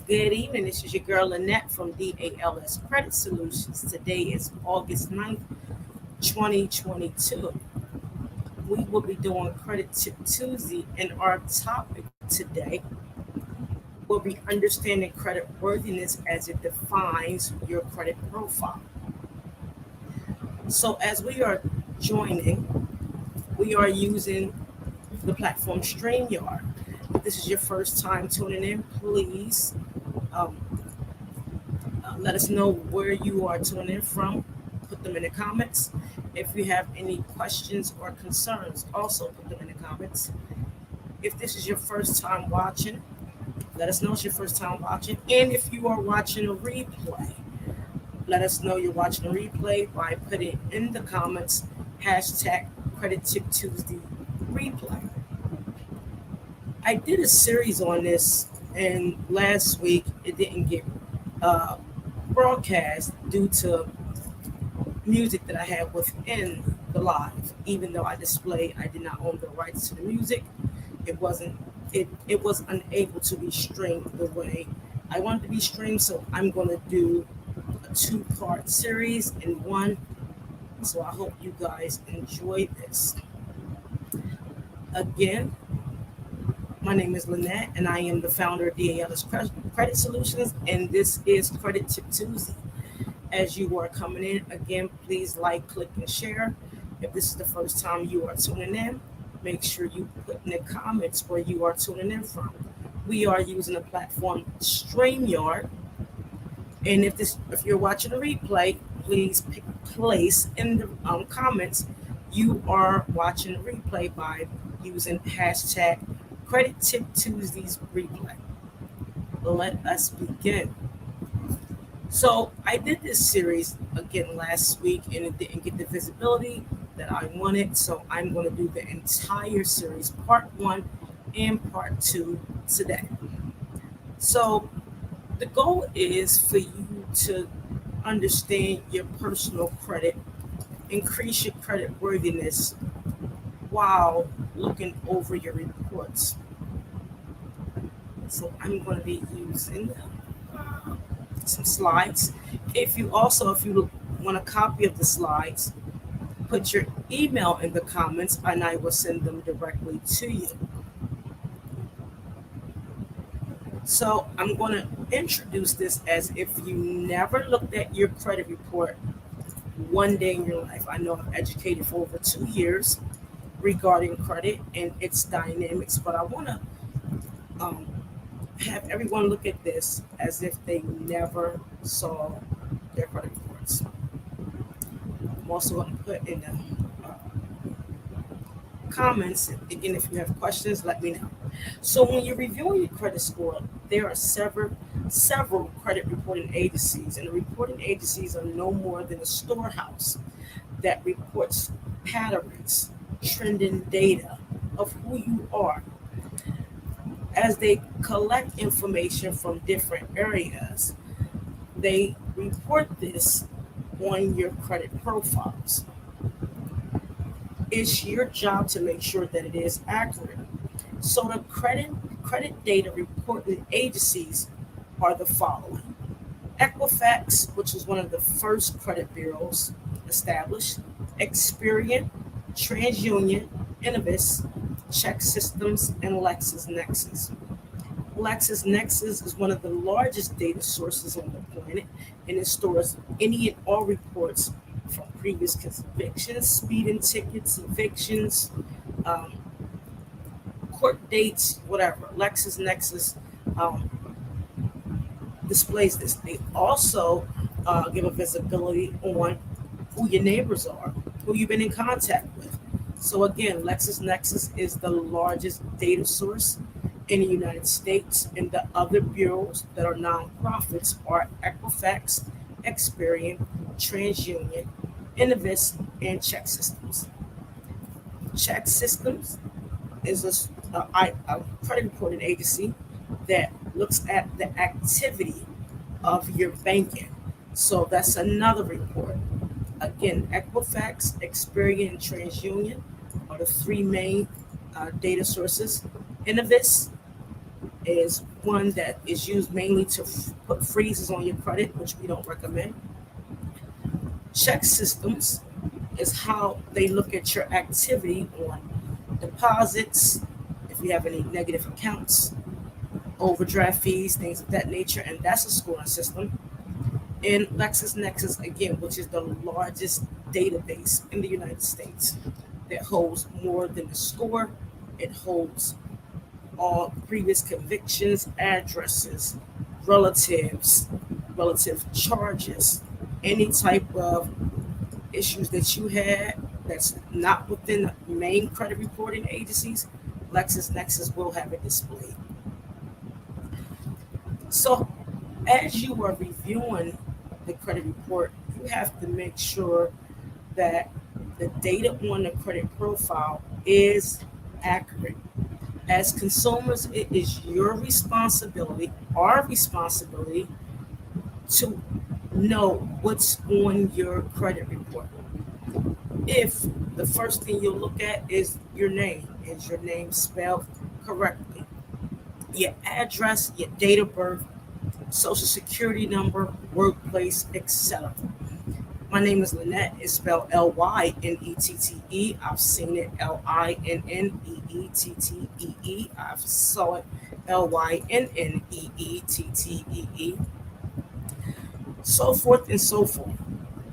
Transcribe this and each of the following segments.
Good evening. This is your girl Lynette from DALS Credit Solutions. Today is August 9th, 2022. We will be doing Credit Tip Tuesday, and our topic today will be understanding credit worthiness as it defines your credit profile. So, as we are joining, we are using the platform StreamYard. If this is your first time tuning in, please um, let us know where you are tuning in from. Put them in the comments. If you have any questions or concerns, also put them in the comments. If this is your first time watching, let us know it's your first time watching. And if you are watching a replay, let us know you're watching a replay by putting in the comments hashtag Credit Tip Tuesday replay. I did a series on this, and last week it didn't get uh, broadcast due to music that I had within the live. Even though I did not own the rights to the music. It was unable to be streamed the way I wanted to be streamed. So I'm going to do a 2-part series in one. So I hope you guys enjoy this. Again, my name is Lynette, and I am the founder of DALS Credit Solutions, and this is Credit Tip Tuesday. As you are coming in, again, please like, click, and share. If this is the first time you are tuning in, make sure you put in the comments where you are tuning in from. We are using the platform StreamYard, and if you're watching a replay, please place in the comments you are watching a replay by using hashtag Credit Tip Tuesdays replay. Let us begin. So I did this series again last week, and it didn't get the visibility that I wanted. So I'm going to do the entire series, part 1 and part 2 today. So the goal is for you to understand your personal credit, increase your credit worthiness while looking over your reports. So I'm going to be using some slides. If you want a copy of the slides, put your email in the comments and I will send them directly to you. So I'm going to introduce this as if you never looked at your credit report one day in your life. I know I've educated for over 2 years regarding credit and its dynamics, but I want to have everyone look at this as if they never saw their credit reports. I'm also going to put in the comments, again, if you have questions, let me know. So when you're reviewing your credit score, there are several credit reporting agencies, and the reporting agencies are no more than a storehouse that reports patterns, trending data of who you are. As they collect information from different areas, they report this on your credit profiles. It's your job to make sure that it is accurate. So the credit data reporting agencies are the following: Equifax, which was one of the first credit bureaus established; Experian, TransUnion, Innovis, Check Systems, and LexisNexis. LexisNexis is one of the largest data sources on the planet, and it stores any and all reports from previous convictions, speeding tickets, evictions, court dates, whatever. LexisNexis displays this. They also give a visibility on who your neighbors are, who you've been in contact with. So again, LexisNexis is the largest data source in the United States, and the other bureaus that are nonprofits are Equifax, Experian, TransUnion, Innovis, and Check Systems. Check Systems is a credit reporting agency that looks at the activity of your banking. So that's another report. Again, Equifax, Experian, and TransUnion are the 3 main data sources. Innovis is one that is used mainly to put freezes on your credit, which we don't recommend. Check systems is how they look at your activity on deposits, if you have any negative accounts, overdraft fees, things of that nature, and that's a scoring system. And LexisNexis, again, which is the largest database in the United States that holds more than the score. It holds all previous convictions, addresses, relatives, relative charges, any type of issues that you had that's not within the main credit reporting agencies. LexisNexis will have it displayed. So, as you are reviewing the credit report, you have to make sure that the data on the credit profile is accurate. As consumers, it is your responsibility, our responsibility, to know what's on your credit report. If the first thing you'll look at is your name, is your name spelled correctly? Your address, your date of birth, social security number, workplace, etc. My name is Lynette. It's spelled Lynnette. I've seen it Linneettee. I've saw it Lynneettee. So forth and so forth.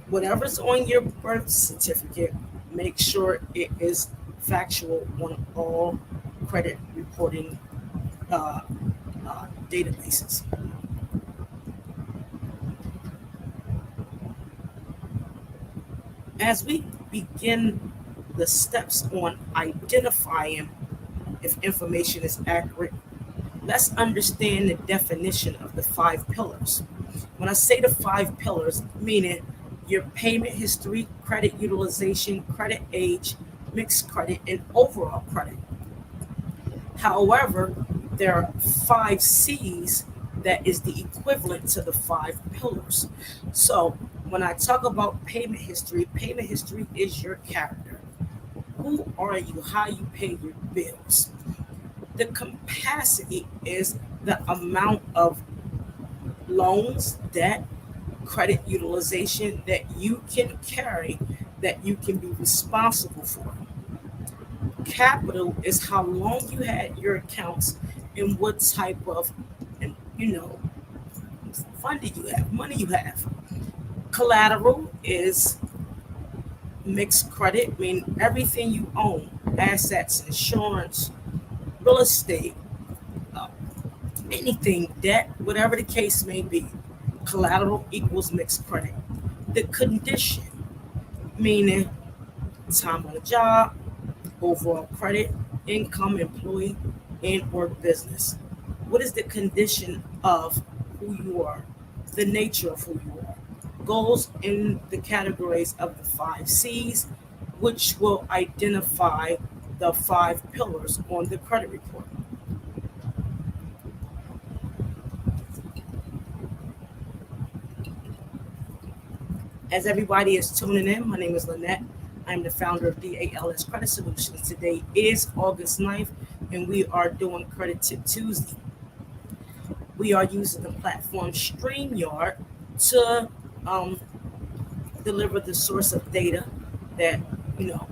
Whatever's on your birth certificate, make sure it is factual on all credit reporting databases. As we begin the steps on identifying if information is accurate, let's understand the definition of the 5 pillars. When I say the 5 pillars, meaning your payment history, credit utilization, credit age, mixed credit, and overall credit. However, there are 5 C's that is the equivalent to the 5 pillars. So when I talk about payment history is your character. Who are you? How you pay your bills. The capacity is the amount of loans, debt, credit utilization that you can carry, that you can be responsible for. Capital is how long you had your accounts and what type of, you know, funding you have, money you have. Collateral is mixed credit, I mean everything you own, assets, insurance, real estate, uh, anything, debt, whatever the case may be. Collateral equals mixed credit. The condition, meaning time on the job, overall credit, income, employee, and or business. What is the condition of who you are? The nature of who you are. Goes in the categories of the 5 C's, which will identify the 5 pillars on the credit report. As everybody is tuning in, my name is Lynette. I'm the founder of DALS Credit Solutions. Today is August 9th, and we are doing Credit Tip Tuesday. We are using the platform StreamYard to deliver the source of data that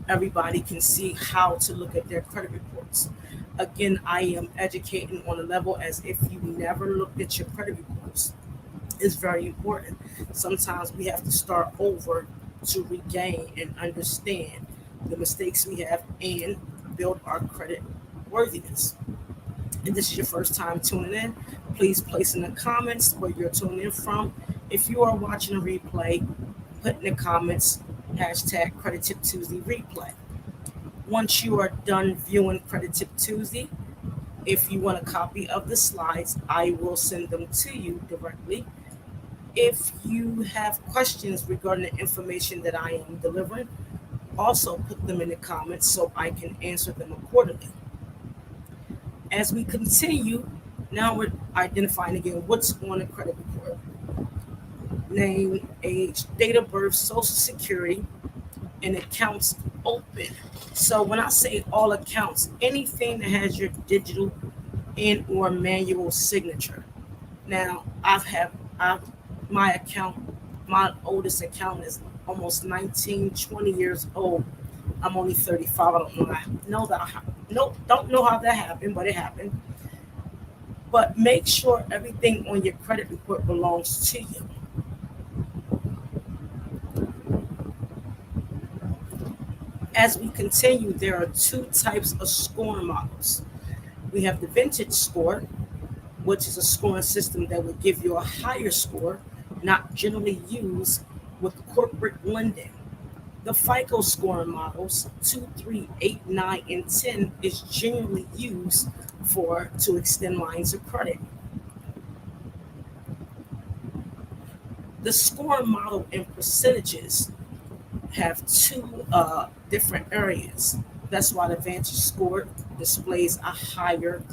everybody can see how to look at their credit reports. Again, I am educating on a level as if you never looked at your credit reports. It's very important. Sometimes we have to start over to regain and understand the mistakes we have and build our credit worthiness. If this is your first time tuning in, please place in the comments where you're tuning in from. If you are watching a replay, put in the comments hashtag Credit Tip Tuesday replay. Once you are done viewing Credit Tip Tuesday, if you want a copy of the slides, I will send them to you directly. If you have questions regarding the information that I am delivering, also put them in the comments so I can answer them accordingly. As we continue, now we're identifying again what's on the credit report. Name, age, date of birth, social security, and accounts open. So when I say all accounts, anything that has your digital and or manual signature. Now I've my account, my oldest account is almost 19, 20 years old. I'm only 35. I don't know that. Know that. Nope. Don't know how that happened, but it happened. But make sure everything on your credit report belongs to you. As we continue, there are two types of scoring models. We have the vintage score, which is a scoring system that would give you a higher score, not generally used with corporate lending. The Fico scoring models 2, 3, 8, 9, and 10 is generally used for to extend lines of credit. The scoring model and percentages have two different areas. That's why the Vantage score displays a higher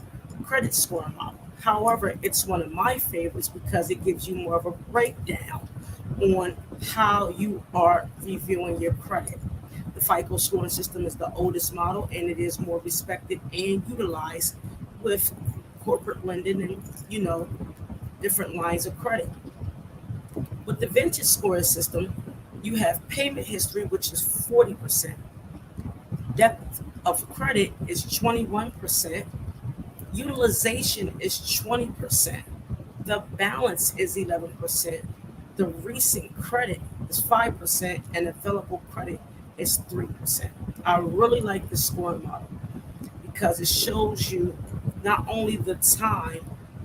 credit score model. However, it's one of my favorites because it gives you more of a breakdown on how you are reviewing your credit. The FICO scoring system is the oldest model and it is more respected and utilized with corporate lending and, different lines of credit. With the vintage scoring system, you have payment history, which is 40%. Depth of credit is 21%. Utilization is 20%. The balance is 11%. The recent credit is 5%, and available credit is 3%. I really like the scoring model because it shows you not only the time,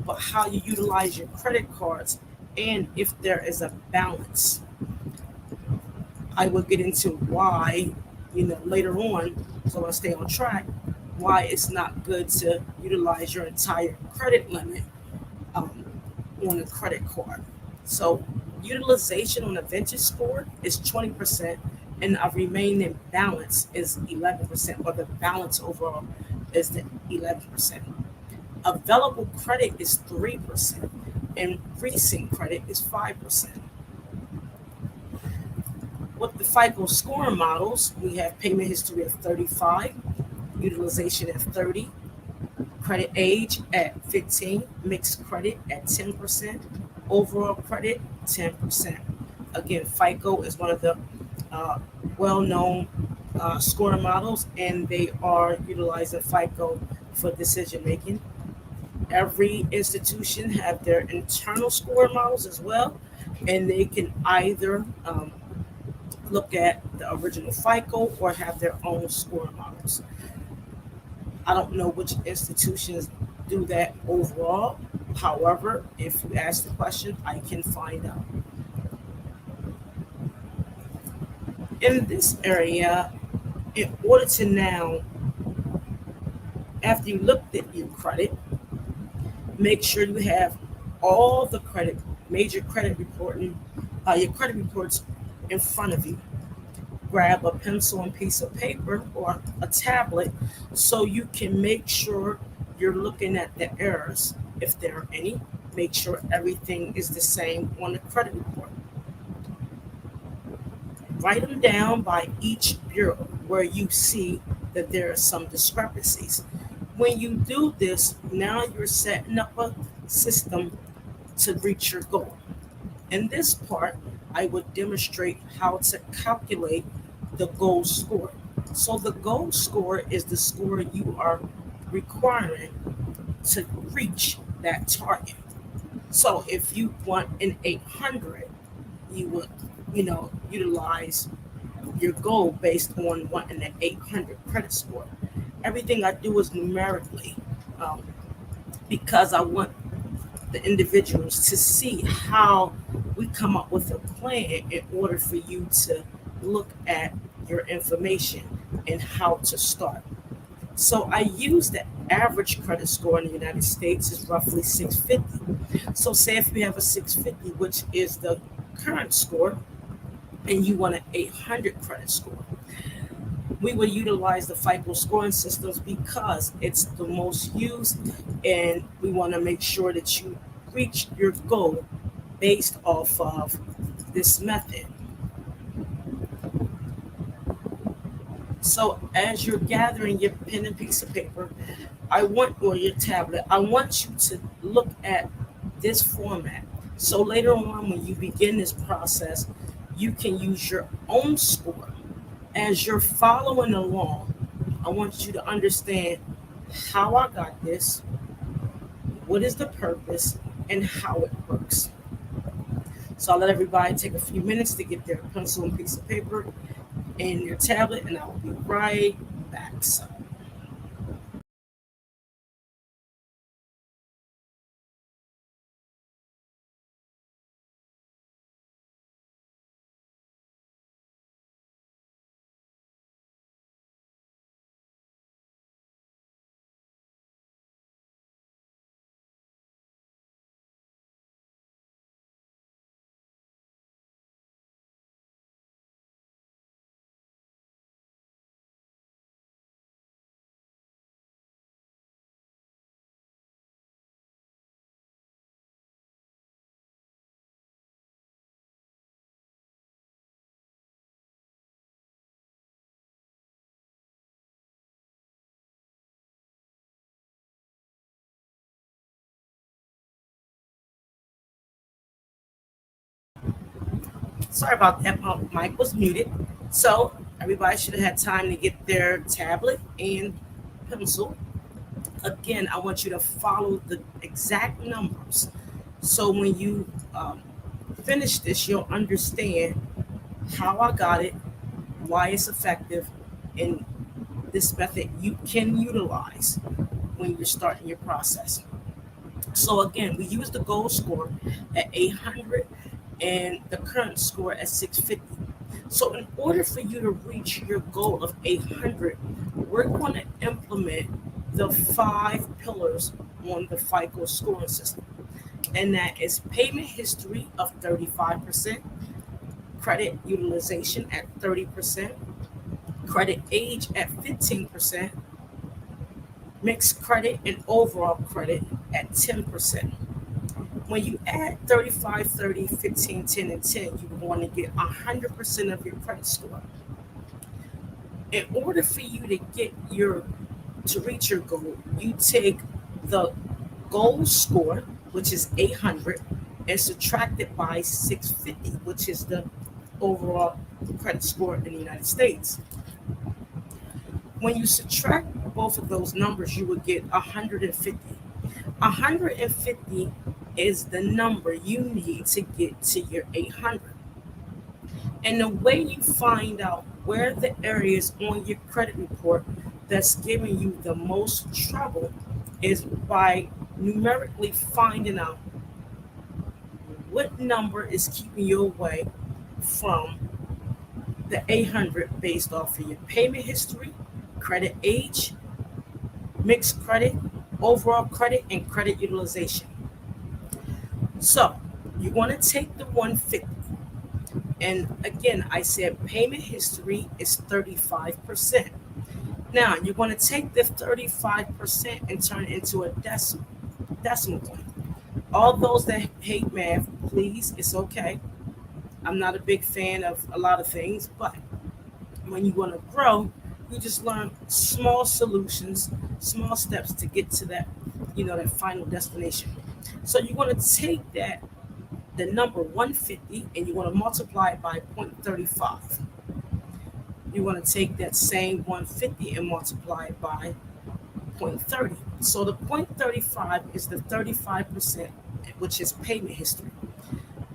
but how you utilize your credit cards and if there is a balance. I will get into why, later on, so I stay on track, why it's not good to utilize your entire credit limit um, on a credit card. So, utilization on a vintage score is 20%, and a remaining balance is 11%, or the balance overall is the 11%. Available credit is 3%, and recent credit is 5%. With the FICO scoring models, we have payment history of 35, utilization at 30, credit age at 15, mixed credit at 10%, overall credit 10%. Again, FICO is one of the well-known scoring models, and they are utilizing FICO for decision making. Every institution have their internal scoring models as well, and they can either look at the original FICO or have their own scoring models. I don't know which institutions do that overall. However, if you ask the question, I can find out. In this area, in order to now, after you looked at your credit, make sure you have all the major credit reporting, your credit reports in front of you. Grab a pencil and piece of paper or a tablet so you can make sure you're looking at the errors, if there are any. Make sure everything is the same on the credit report. Write them down by each bureau where you see that there are some discrepancies. When you do this, now you're setting up a system to reach your goal. In this part, I would demonstrate how to calculate the goal score. So the goal score is the score you are requiring to reach that target. So if you want an 800, you would, utilize your goal based on wanting an 800 credit score. Everything I do is numerically um, because I want the individuals to see how we come up with a plan in order for you to look at your information and how to start. So I use the average credit score in the United States is roughly 650. So say if you have a 650, which is the current score, and you want an 800 credit score, we will utilize the FICO scoring systems because it's the most used, and we want to make sure that you reach your goal based off of this method. So as you're gathering your pen and piece of paper, or your tablet, I want you to look at this format. So later on, when you begin this process, you can use your own score. As you're following along, I want you to understand how I got this, what is the purpose, and how it works. So I'll let everybody take a few minutes to get their pencil and piece of paper and your tablet, and I will be right back. So sorry about that. My mic was muted. So everybody should have had time to get their tablet and pencil. Again, I want you to follow the exact numbers. So when you finish this, you'll understand how I got it, why it's effective, and this method you can utilize when you're starting your process. So again, we use the goal score at 800 and the current score at 650. So in order for you to reach your goal of 800, we're going to implement the 5 pillars on the Fico scoring system. And that is payment history of 35%, credit utilization at 30%, credit age at 15%, mixed credit and overall credit at 10%. When you add 35, 30, 15, 10, and 10, you're going to get 100% of your credit score. In order for you to reach your goal, you take the goal score, which is 800, and subtract it by 650, which is the overall credit score in the United States. When you subtract both of those numbers, you would get 150. 150 is the number you need to get to your 800. And the way you find out where the areas on your credit report that's giving you the most trouble is by numerically finding out what number is keeping you away from the 800 based off of your payment history, credit age, mixed credit, overall credit, and credit utilization. So you want to take the 150. And again, I said payment history is 35%. Now you're going to take the 35% and turn it into a decimal point. All those that hate math, please, it's okay. I'm not a big fan of a lot of things, but when you want to grow, you just learn small solutions, small steps to get to that, that final destination. So you want to take the number 150, and you want to multiply it by 0.35. You want to take that same 150 and multiply it by 0.30. So the 0.35 is the 35%, which is payment history.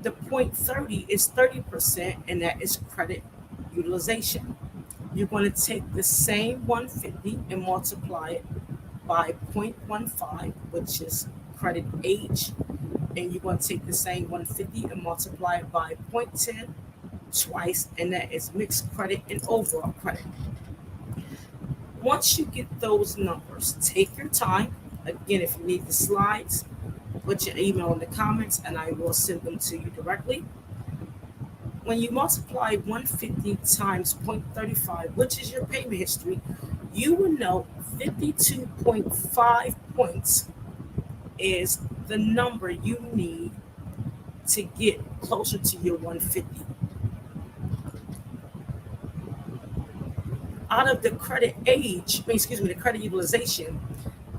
The 0.30 is 30%, and that is credit utilization. You're going to take the same 150 and multiply it by 0.15, which is credit age, and you're going to take the same 150 and multiply it by 0.10 twice, and that is mixed credit and overall credit. Once you get those numbers, take your time. Again, if you need the slides, put your email in the comments and I will send them to you directly. When you multiply 150 times 0.35, which is your payment history, you will know 52.5 points is the number you need to get closer to your 150. Out of the credit age, the credit utilization,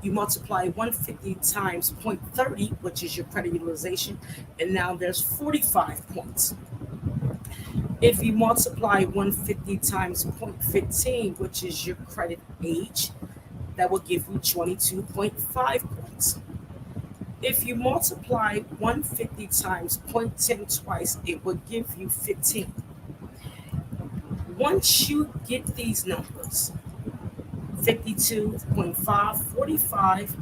You multiply 150 times 0.30, which is your credit utilization, and now there's 45 points. If you multiply 150 times 0.15, which is your credit age, that will give you 22.5 points. If you multiply 150 times 0.10 twice, it will give you 15. Once you get these numbers, 52.5, 45,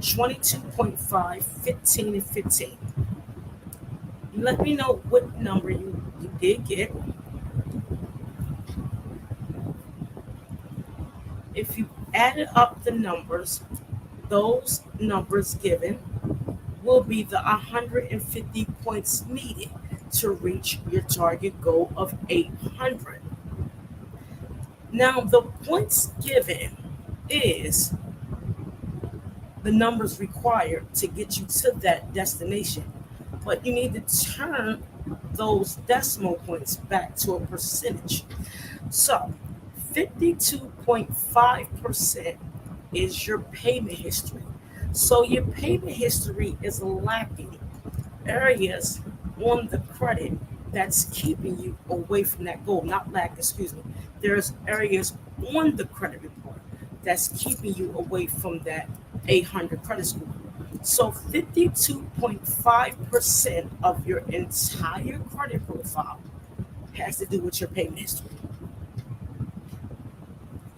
22.5, 15, and 15, let me know what number you did get. If you added up the numbers, those numbers given will be the 150 points needed to reach your target goal of 800. Now, the points given is the numbers required to get you to that destination, but you need to turn those decimal points back to a percentage. So 52.5% is your payment history. So your payment history is lacking areas on the credit that's keeping you away from that goal. Not lack, excuse me. There's areas on the credit report that's keeping you away from that 800 credit score. So 52.5% of your entire credit profile has to do with your payment history.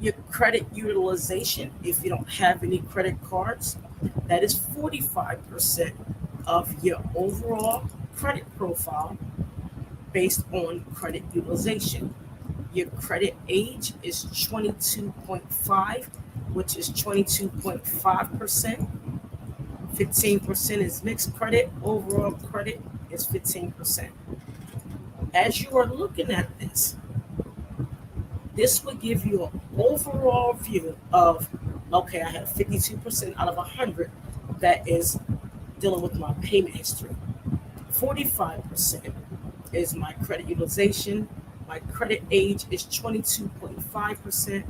Your credit utilization, if you don't have any credit cards, that is 45% of your overall credit profile based on credit utilization. Your credit age is 22.5, which is 22.5%. 15% is mixed credit. Overall credit is 15%. As you are looking at this will give you an overall view of, okay, I have 52% out of 100 that is dealing with my payment history. 45% is my credit utilization. My credit age is 22.5%.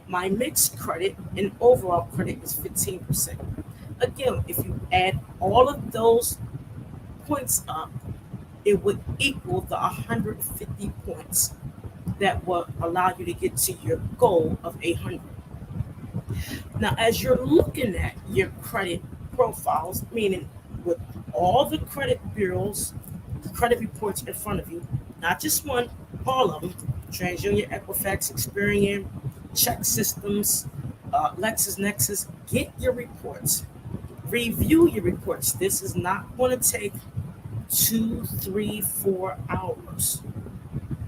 My mixed credit and overall credit is 15%. Again, if you add all of those points up, it would equal the 150 points that will allow you to get to your goal of 800. Now, as you're looking at your credit profiles, meaning with all the credit bureaus, credit reports in front of you, not just one, all of them, TransUnion, Equifax, Experian, Check Systems, LexisNexis, get your reports. Review your reports. This is not going to take 2, 3, 4 hours.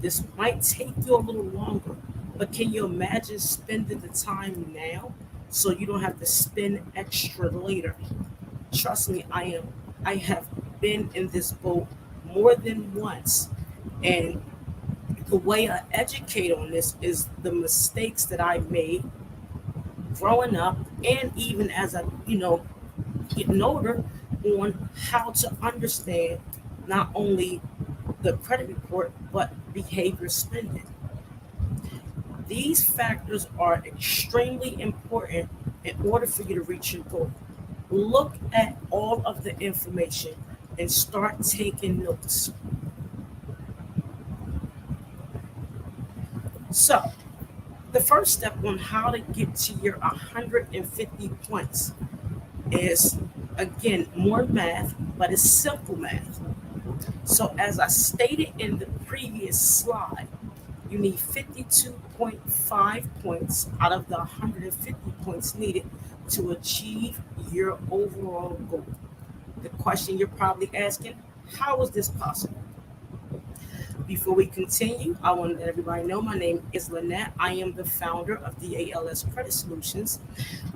This might take you a little longer, but can you imagine spending the time now so you don't have to spend extra later? Trust me, I have been in this boat more than once, and the way I educate on this is the mistakes that I made growing up, and even as I, getting older, on how to understand not only the credit report but behavior spending. These factors are extremely important in order for you to reach your goal. Look at all of the information and start taking notes. So, the first step on how to get to your 150 points is, again, more math, but it's simple math. So, as I stated in the previous slide, you need 52.5 points out of the 150 points needed to achieve your overall goal. The question you're probably asking, how is this possible? Before we continue, I want to let everybody know my name is Lynette. I am the founder of DALS Credit Solutions.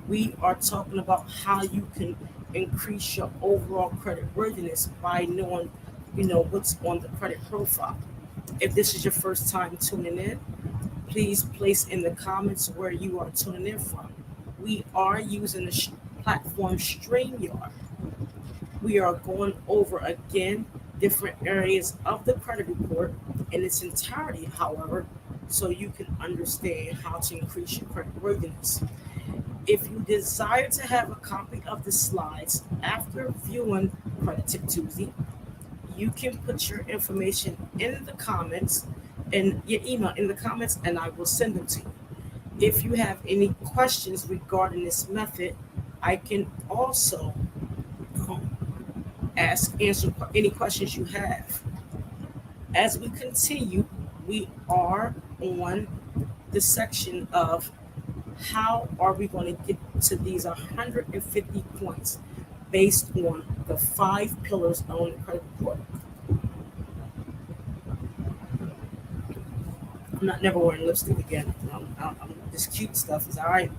We are talking about how you can increase your overall credit worthiness by knowing, what's on the credit profile. If this is your first time tuning in, please place in the comments where you are tuning in from. We are using the platform StreamYard. We are going over again different areas of the credit report in its entirety, however, so you can understand how to increase your credit worthiness. If you desire to have a copy of the slides after viewing Credit Tip Tuesday, you can put your information in the comments and your email in the comments, and I will send them to you. If you have any questions regarding this method, I can also answer any questions you have. As we continue, we are on the section of how are we going to get to these 150 points based on the 5 pillars on the credit report. I'm not never wearing lipstick again. This cute stuff is all right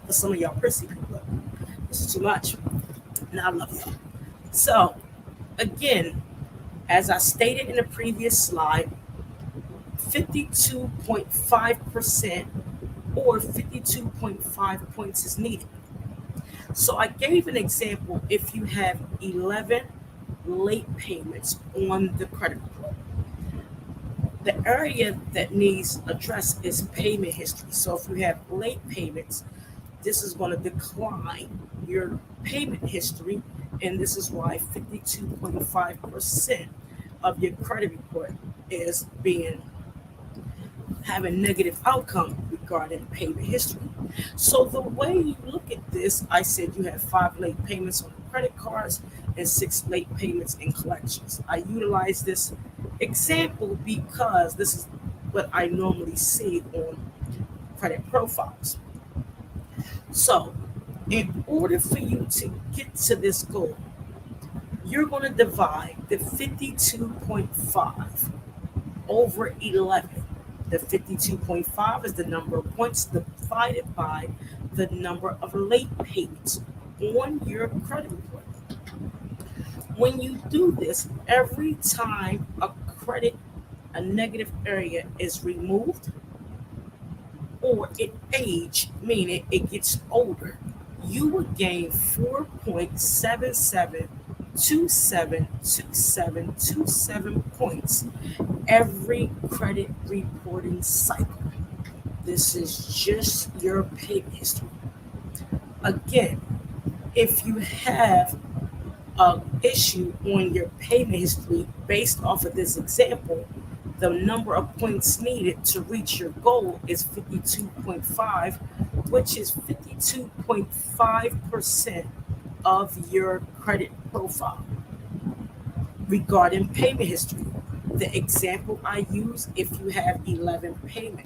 for some of y'all prissy people, but this is too much. And I love y'all. So, again, as I stated in the previous slide, 52.5% or 52.5 points is needed. So I gave an example. If you have 11 late payments on the credit report, the area that needs addressed is payment history. So if you have late payments, this is going to decline your payment history, and this is why 52.5% of your credit report is having negative outcome regarding payment history. So the way you look at this, I said you have 5 late payments on the credit cards and 6 late payments in collections. I utilize this example because this is what I normally see on credit profiles. So in order for you to get to this goal, you're going to divide the 52.5 over 11. The 52.5 is the number of points divided by the number of late payments on your credit report. When you do this, every time a negative area is removed or it aged, meaning it gets older, you will gain 4.77272727 points every credit reporting cycle. This is just your payment history. Again, if you have an issue on your payment history based off of this example, the number of points needed to reach your goal is 52.5, which is 52.5% of your credit profile. Regarding payment history, the example I use, if you have 11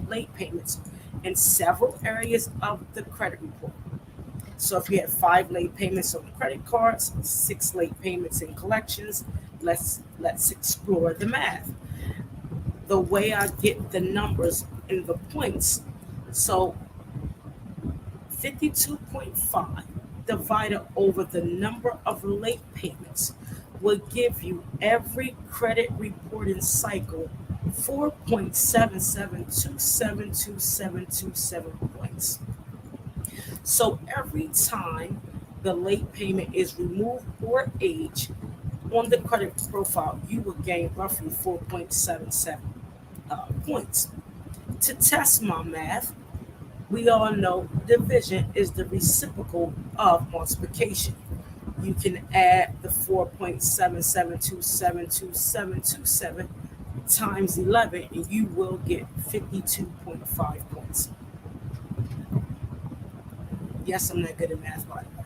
late payments in several areas of the credit report. So if you have 5 late payments on the credit cards, 6 late payments in collections, let's explore the math. The way I get the numbers in the points, so 52.5 divided over the number of late payments will give you every credit reporting cycle 4.77272727 points. So every time the late payment is removed or aged on the credit profile, you will gain roughly 4.77 points. To test my math, we all know division is the reciprocal of multiplication. You can add the 4.77272727 times 11, and you will get 52.5 points. Yes, I'm not good at math, by the way.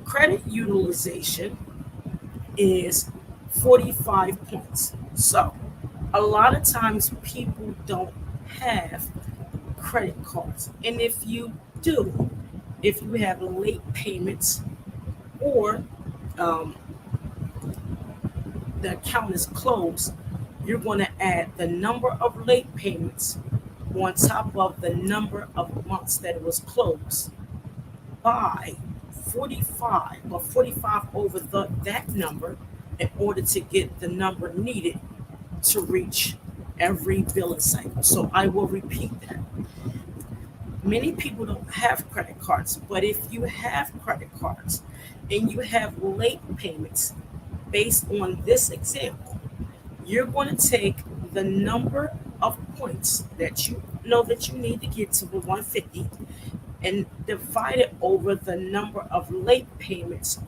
Credit utilization is 45 points. So a lot of times people don't have credit cards. And if you do, if you have late payments or the account is closed, you're going to add the number of late payments on top of the number of months that it was closed by 45 or 45 over that number in order to get the number needed to reach every billing cycle. So I will repeat that. Many people don't have credit cards, but if you have credit cards and you have late payments based on this example, you're going to take the number of points that you know that you need to get to the 150 and divide it over the number of late payments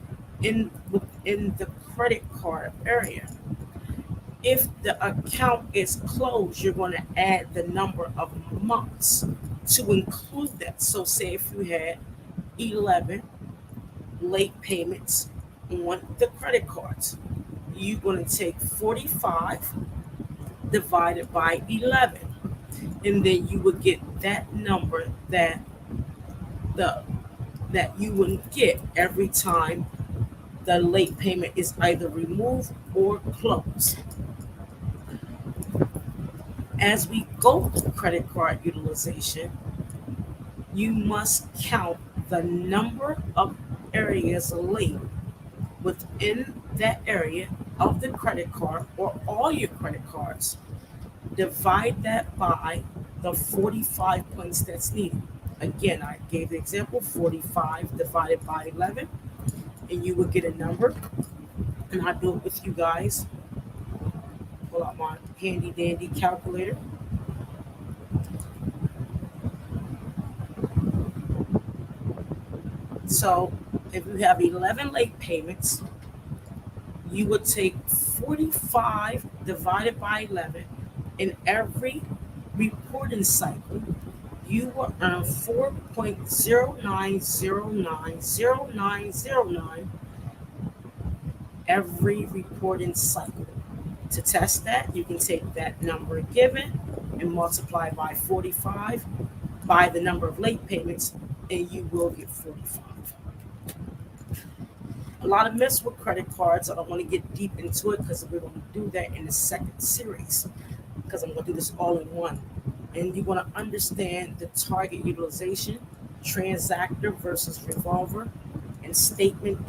within the credit card area. If the account is closed, you're going to add the number of months to include that. So, say if you had 11 late payments on the credit cards, you're going to take 45 divided by 11, and then you would get that number the that you would get every time the late payment is either removed or closed. As we go through credit card utilization, you must count the number of areas late within that area of the credit card or all your credit cards. Divide that by the 45 points that's needed. Again, I gave the example 45 divided by 11, and you will get a number. And I do it with you guys. Pull out my handy dandy calculator. So if you have 11 late payments, you would take 45 divided by 11. In every reporting cycle, you will earn 4.09090909 every reporting cycle. To test that, you can take that number given and multiply by 45 by the number of late payments, and you will get 45. A lot of myths with credit cards. I don't want to get deep into it because we're going to do that in the second series, because I'm going to do this all in one. And you want to understand the target utilization, transactor versus revolver, and statement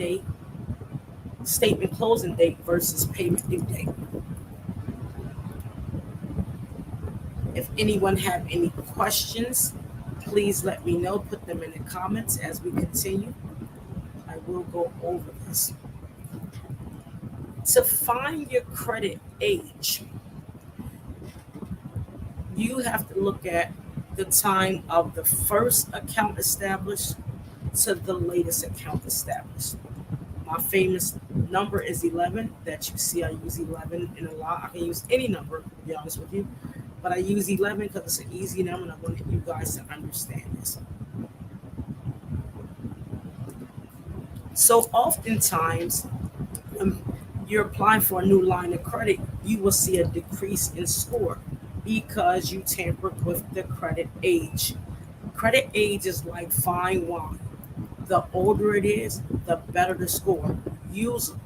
closing date versus payment due date. If anyone have any questions, please let me know. Put them in the comments as we continue. I will go over this. To find your credit age, you have to look at the time of the first account established to the latest account established. My famous number is 11 that you see. I use 11 in a lot. I can use any number, to be honest with you, but I use 11 because it's an easy number and I want you guys to understand this. So oftentimes, when you're applying for a new line of credit, you will see a decrease in score because you tampered with the credit age. Credit age is like fine wine. The older it is, the better the score, usually.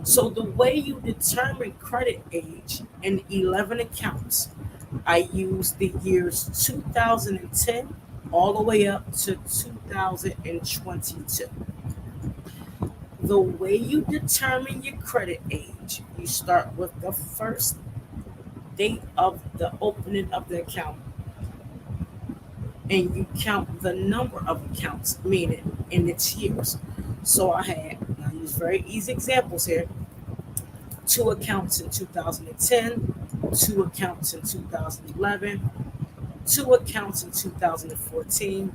So the way you determine credit age in 11 accounts, I use the years 2010 all the way up to 2022. The way you determine your credit age, you start with the first date of the opening of the account, and you count the number of accounts, meaning in its years. So I use very easy examples here. 2 accounts in 2010, 2 accounts in 2011, 2 accounts in 2014,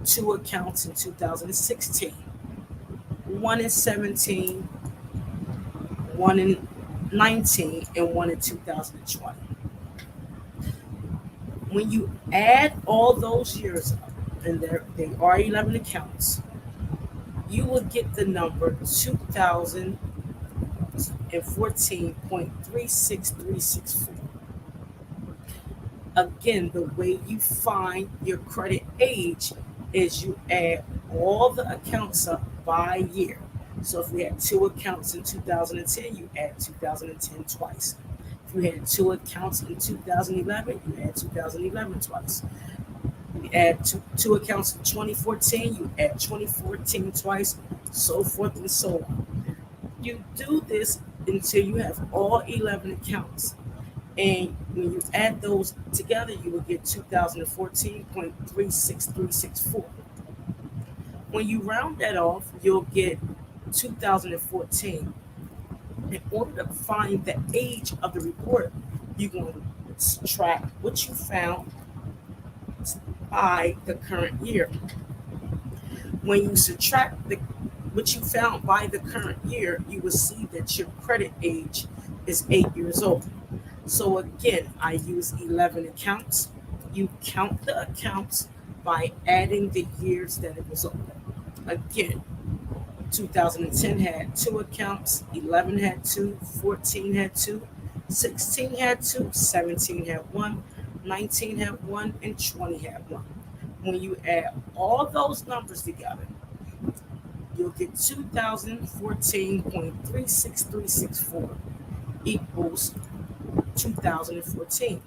2 accounts in 2016, 1 in 17, 1 in 19, and 1 in 2020. When you add all those years up, and they are 11 accounts, you will get the number 2014.36364. Again, the way you find your credit age is you add all the accounts up by year. So if we had 2 accounts in 2010, you add 2010 twice. If you had 2 accounts in 2011, you add 2011 twice. You add two accounts in 2014, you add 2014 twice, so forth and so on. You do this until you have all 11 accounts. And when you add those together, you will get 2014.36364. When you round that off, you'll get 2014. In order to find the age of the report, you're going to subtract what you found by the current year. When you subtract what you found by the current year, you will see that your credit age is 8 years old. So again, I use 11 accounts. You count the accounts by adding the years that it was open. Again, 2010 had two accounts, 11 had two, 14 had two, 16 had two, 17 had one, 19 had one, and 20 had one. When you add all those numbers together, you'll get 2014.36364 equals 2014.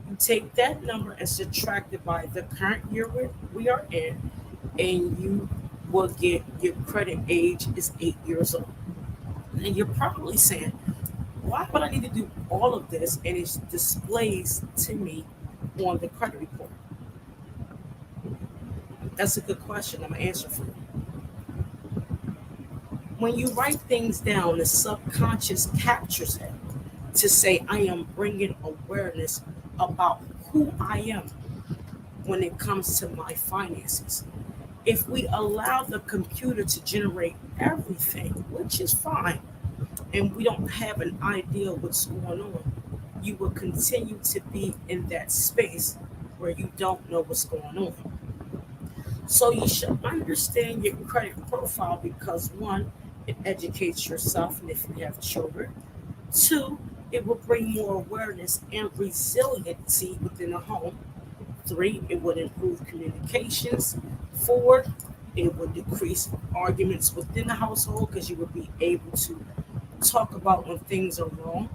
You take that number and subtract it by the current year we are in, and you will get your credit age is 8 years old. And you're probably saying, why would I need to do all of this? And it displays to me on the credit report. That's a good question. I'm going to answer for you. When you write things down, the subconscious captures it to say, I am bringing awareness about who I am when it comes to my finances. If we allow the computer to generate everything, which is fine, and we don't have an idea what's going on, you will continue to be in that space where you don't know what's going on. So you should understand your credit profile because one, it educates yourself, and if you have children. Two, it will bring more awareness and resiliency within a home. Three, it would improve communications. Four, it would decrease arguments within the household because you would be able to talk about when things are wrong.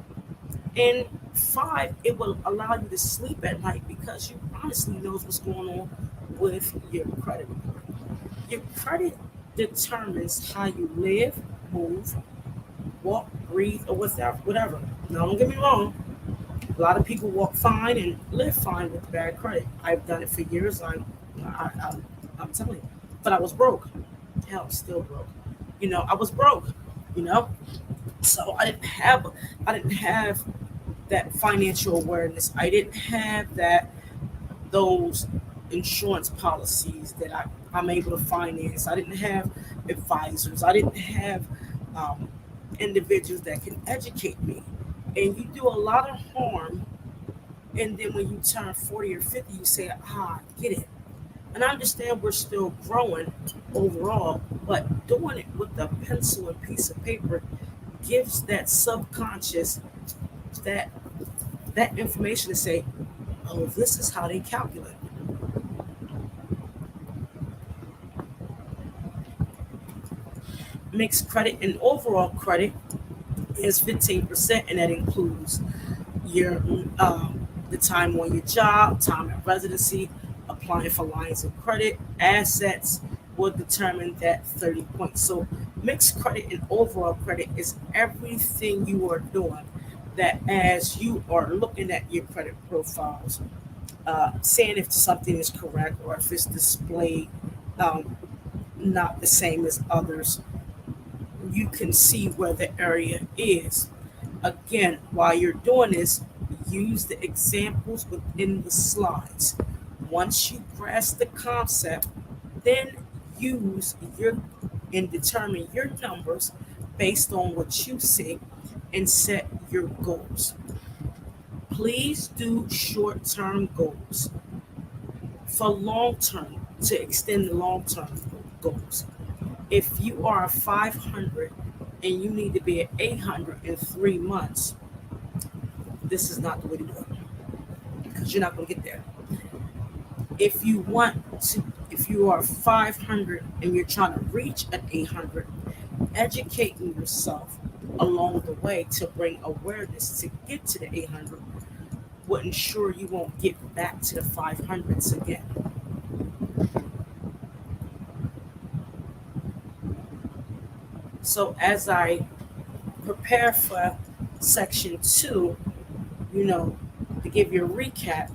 And five, it will allow you to sleep at night because you honestly knows what's going on with your credit report. Your credit determines how you live, move, walk, breathe, or whatever. Now, don't get me wrong. A lot of people walk fine and live fine with bad credit. I've done it for years. I'm telling you. But I was broke. Hell, still broke. I was broke. You know, so I didn't have that financial awareness. I didn't have those insurance policies that I'm able to finance. I didn't have advisors. I didn't have individuals that can educate me. And you do a lot of harm. And then when you turn 40 or 50, you say, I get it. And I understand we're still growing overall, but doing it with a pencil and piece of paper gives that subconscious that information to say, oh, this is how they calculate. Mixed credit and overall credit is 15%, and that includes your the time on your job, time at residency, applying for lines of credit, assets will determine that 30 points. So mixed credit and overall credit is everything you are doing that as you are looking at your credit profiles, seeing if something is correct or if it's displayed um, not the same as others, you can see where the area is. Again, while you're doing this, use the examples within the slides. Once you grasp the concept, then use your and determine your numbers based on what you see and set your goals. Please do short-term goals for long-term to extend the long-term goals. If you are a 500 and you need to be at 800 in 3 months, this is not the way to do it because you're not going to get there. If you are 500 and you're trying to reach an 800, educating yourself along the way to bring awareness to get to the 800 will ensure you won't get back to the 500s again. So as I prepare for section 2, to give you a recap,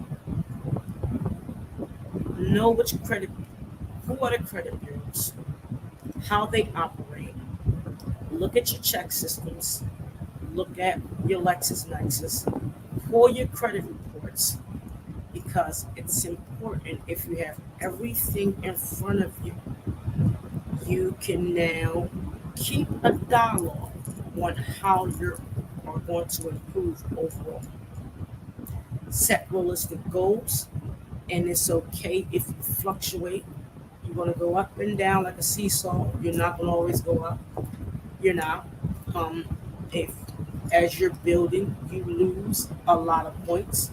know which who are the credit bureaus, how they operate, look at your check systems, look at your LexisNexis, pull your credit reports, because it's important. If you have everything in front of you, you can now keep a dialogue on how you are going to improve overall. Set realistic goals, and it's okay if you fluctuate. You're going to go up and down like a seesaw. You're not going to always go up. You're not. Um, if as you're building, you lose a lot of points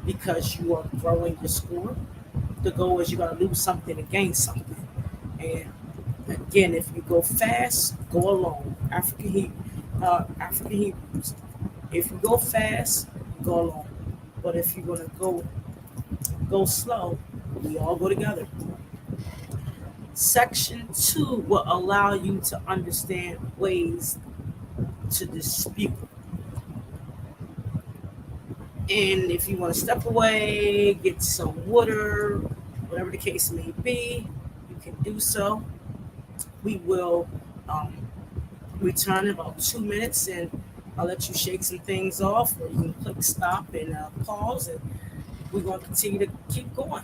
because you are growing your score. The goal is you got to lose something to gain something. And again, if you go fast, go alone. African Hebrews. If you go fast, go alone. But if you're gonna go slow, we all go together. Section 2 will allow you to understand ways to dispute. And if you want to step away, get some water, whatever the case may be, you can do so. We will return in about 2 minutes, and I'll let you shake some things off, or you can click stop and pause, and we're going to continue to keep going.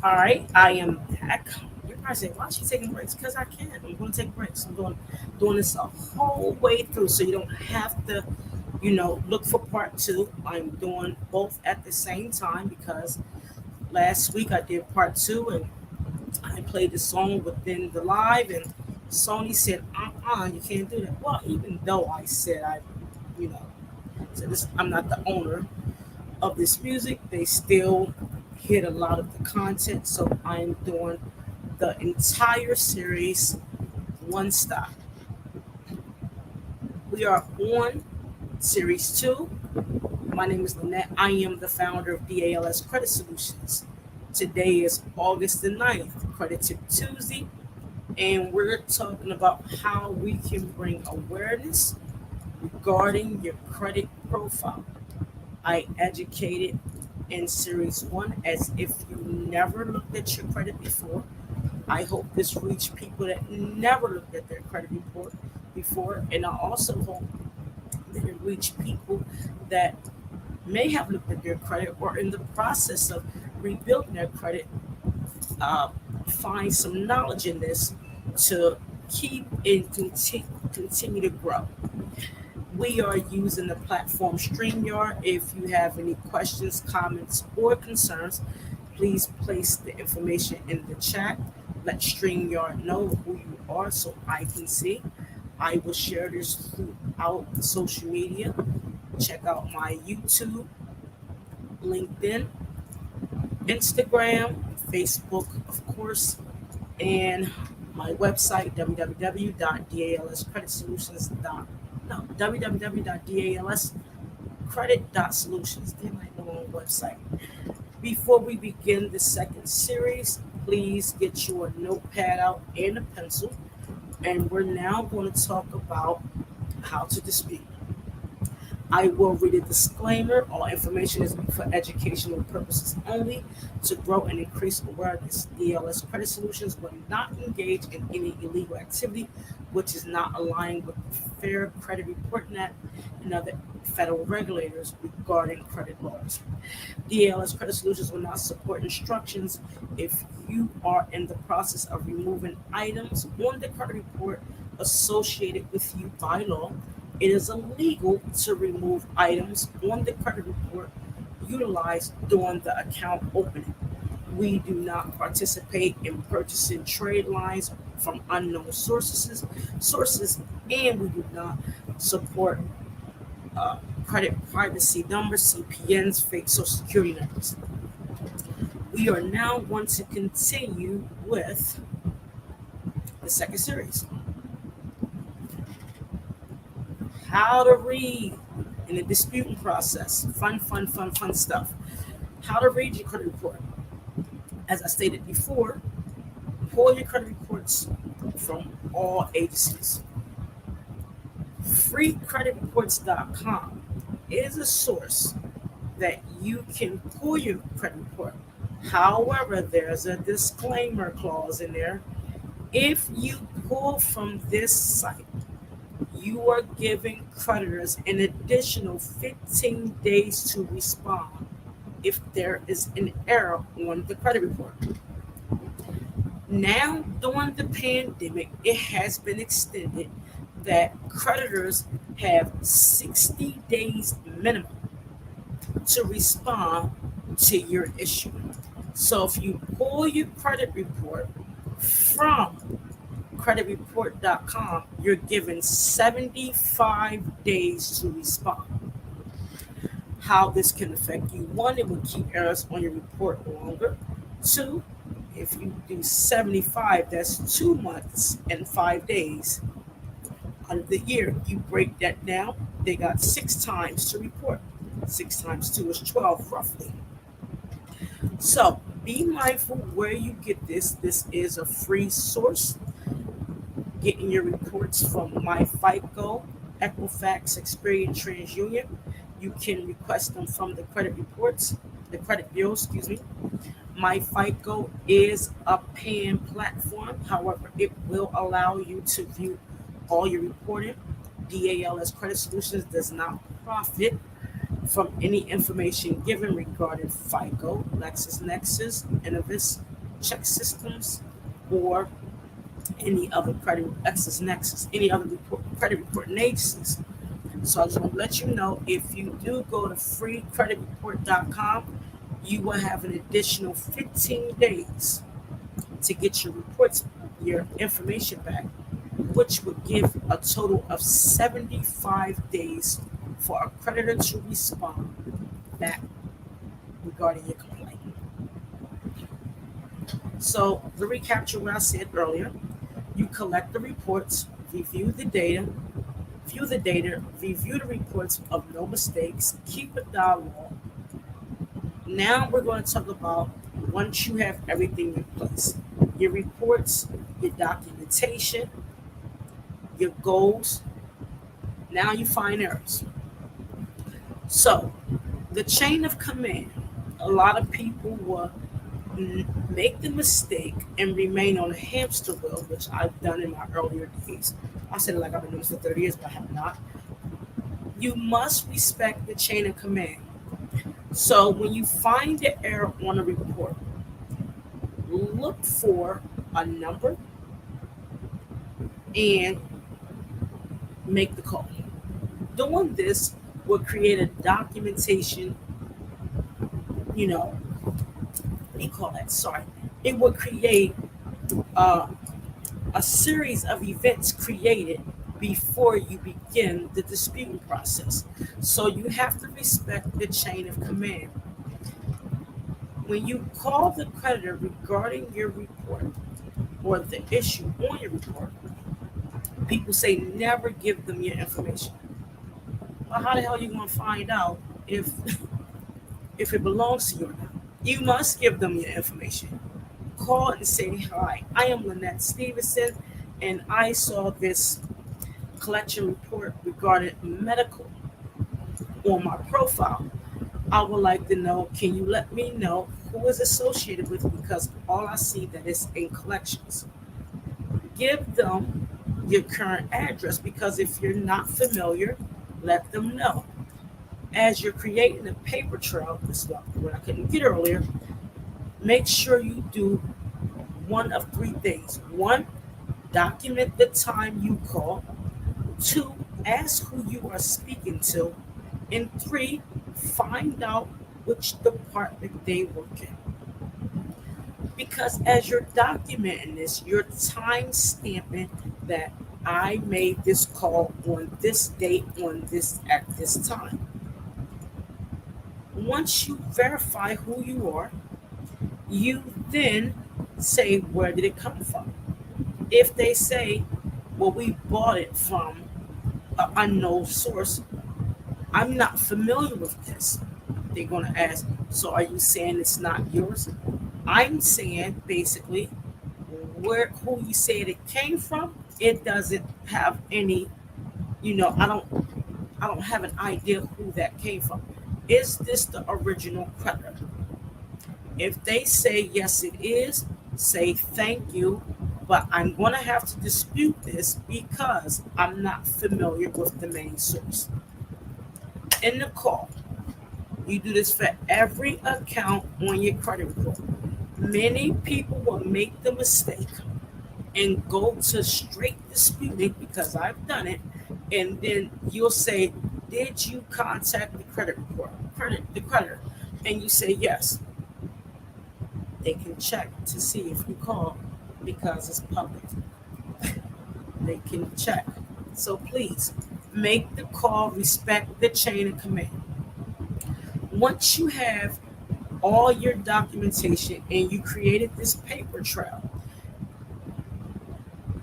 All right, I am back. You're probably saying, why is she taking breaks? Because I can. I'm going to take breaks. I'm doing this a whole way through, so you don't have to, look for part two. I'm doing both at the same time because last week I did part two, and I played the song within the live, and Sony said, you can't do that. Well, even though I said you know, said this, I'm not the owner of this music, they still hit a lot of the content. So I'm doing the entire series one stop. We are on series two. My name is Lynette. I am the founder of DALS Credit Solutions. Today is August the 9th, Credit Tip Tuesday, and we're talking about how we can bring awareness regarding your credit profile. I educated in series one as if you never looked at your credit before. I hope this reached people that never looked at their credit report before, and I also hope that it reached people that may have looked at their credit or in the process of rebuilding their credit, uh, find some knowledge in this to keep and continue to grow. We are using the platform StreamYard. If you have any questions, comments, or concerns, please place the information in the chat. Let StreamYard know who you are so I can see. I will share this throughout social media. Check out my YouTube, LinkedIn, Instagram, Facebook, of course, and my website, www.dalscreditsolutions.com. No, www.dalscredit.solutions. They're my own website. Before we begin the second series, please get your notepad out and a pencil. And we're now going to talk about how to dispute. I will read a disclaimer. All information is for educational purposes only. To grow and increase awareness, DLS Credit Solutions will not engage in any illegal activity which is not aligned with the Fair Credit Reporting Act and other federal regulators regarding credit laws. DLS Credit Solutions will not support instructions if you are in the process of removing items on the credit report associated with you by law. It is illegal to remove items on the credit report utilized during the account opening. We do not participate in purchasing trade lines from unknown sources, and we do not support credit privacy numbers, CPNs, fake social security numbers. We are now going to continue with the second series. How to read in the disputing process. Fun stuff. How to read your credit report. As I stated before, pull your credit reports from all agencies. FreeCreditReports.com is a source that you can pull your credit report. However, there's a disclaimer clause in there. If you pull from this site, you are giving creditors an additional 15 days to respond if there is an error on the credit report. Now, during the pandemic, it has been extended that creditors have 60 days minimum to respond to your issue. So if you pull your credit report from creditworthiness.com, you're given 75 days to respond. How this can affect you: one, it will keep errors on your report longer. Two, if you do 75, that's 2 months and 5 days out of the year. You break that down, they got 6 times to report. 6 times 2 is 12, roughly. So be mindful where you get this. This is a free source. Getting your reports from My Fico, Equifax, Experian, TransUnion. You can request them from the credit bureau, excuse me. My Fico is a paying platform. However, it will allow you to view all your reporting. DALS Credit Solutions does not profit from any information given regarding Fico, LexisNexis, Innovis, check systems, or any other any other credit reporting agencies. So I just want to let you know, if you do go to freecreditreport.com, you will have an additional 15 days to get your reports, your information back, which would give a total of 75 days for a creditor to respond back regarding your complaint. So to recapture what I said earlier, you collect the reports, review the data, review the reports of no mistakes, keep a dialogue. Now we're going to talk about, once you have everything in place, your reports, your documentation, your goals, now you find errors. So the chain of command, a lot of people will make the mistake and remain on a hamster wheel, which I've done in my earlier days. I said it like I've been doing this for 30 years, but I have not. You must respect the chain of command. So when you find the error on a report, look for a number and make the call. Doing this will create a documentation, what do you call that? Sorry. It will create a series of events created before you begin the disputing process. So you have to respect the chain of command. When you call the creditor regarding your report or the issue on your report, people say never give them your information. Well, how the hell are you going to find out if it belongs to you or not? You must give them your information. Call and say, hi, I am Lynette Stevenson, and I saw this collection report regarding medical on my profile. I would like to know, can you let me know who is associated with it, because all I see that is in collections. Give them your current address, because if you're not familiar, let them know. As you're creating a paper trail, this is what I couldn't get earlier, make sure you do one of three things. One, document the time you call. Two, ask who you are speaking to. And three, find out which department they work in. Because as you're documenting this, you're time stamping that I made this call on this date, on this at this time. Once you verify who you are, you then say, where did it come from? If they say, well, we bought it from an unknown source, I'm not familiar with this. They're going to ask, so are you saying it's not yours? I'm saying, basically, who you said it came from, it doesn't have any, I don't have an idea who that came from. Is this the original creditor? If they say yes, it is, say thank you, but I'm going to have to dispute this because I'm not familiar with the main source. In the call, you do this for every account on your credit report. Many people will make the mistake and go to straight disputing because I've done it, and then you'll say, "Did you contact the credit report, the creditor?" And you say yes. They can check to see if you call because it's public. They can check. So please make the call, respect the chain of command. Once you have all your documentation and you created this paper trail,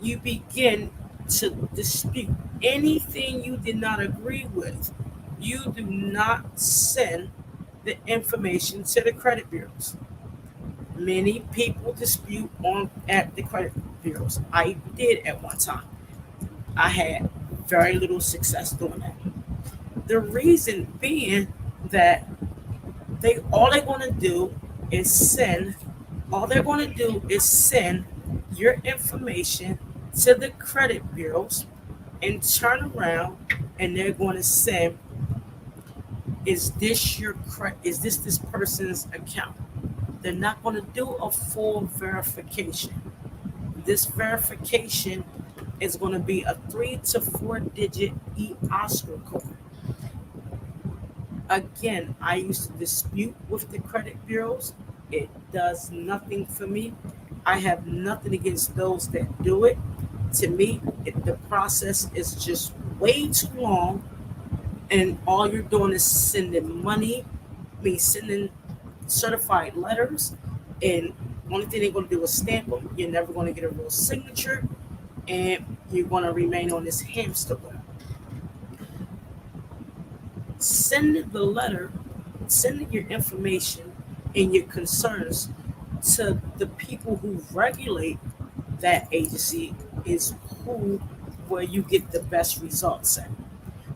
you begin to dispute anything you did not agree with. You do not send the information to the credit bureaus. Many people dispute at the credit bureaus. I did at one time. I had very little success doing that. The reason being that they're going to do is send your information to the credit bureaus and turn around and they're going to say, is this person's account? They're not going to do a full verification. This verification is going to be a 3 to 4 digit e-Oscar code. Again, I used to dispute with the credit bureaus. It does nothing for me. I have nothing against those that do it. To me, the process is just way too long, and all you're doing is sending sending certified letters, and only thing they're going to do is stamp them. You're never going to get a real signature, and you're going to remain on this hamster wheel. Sending your information and your concerns to the people who regulate that agency is where you get the best results at.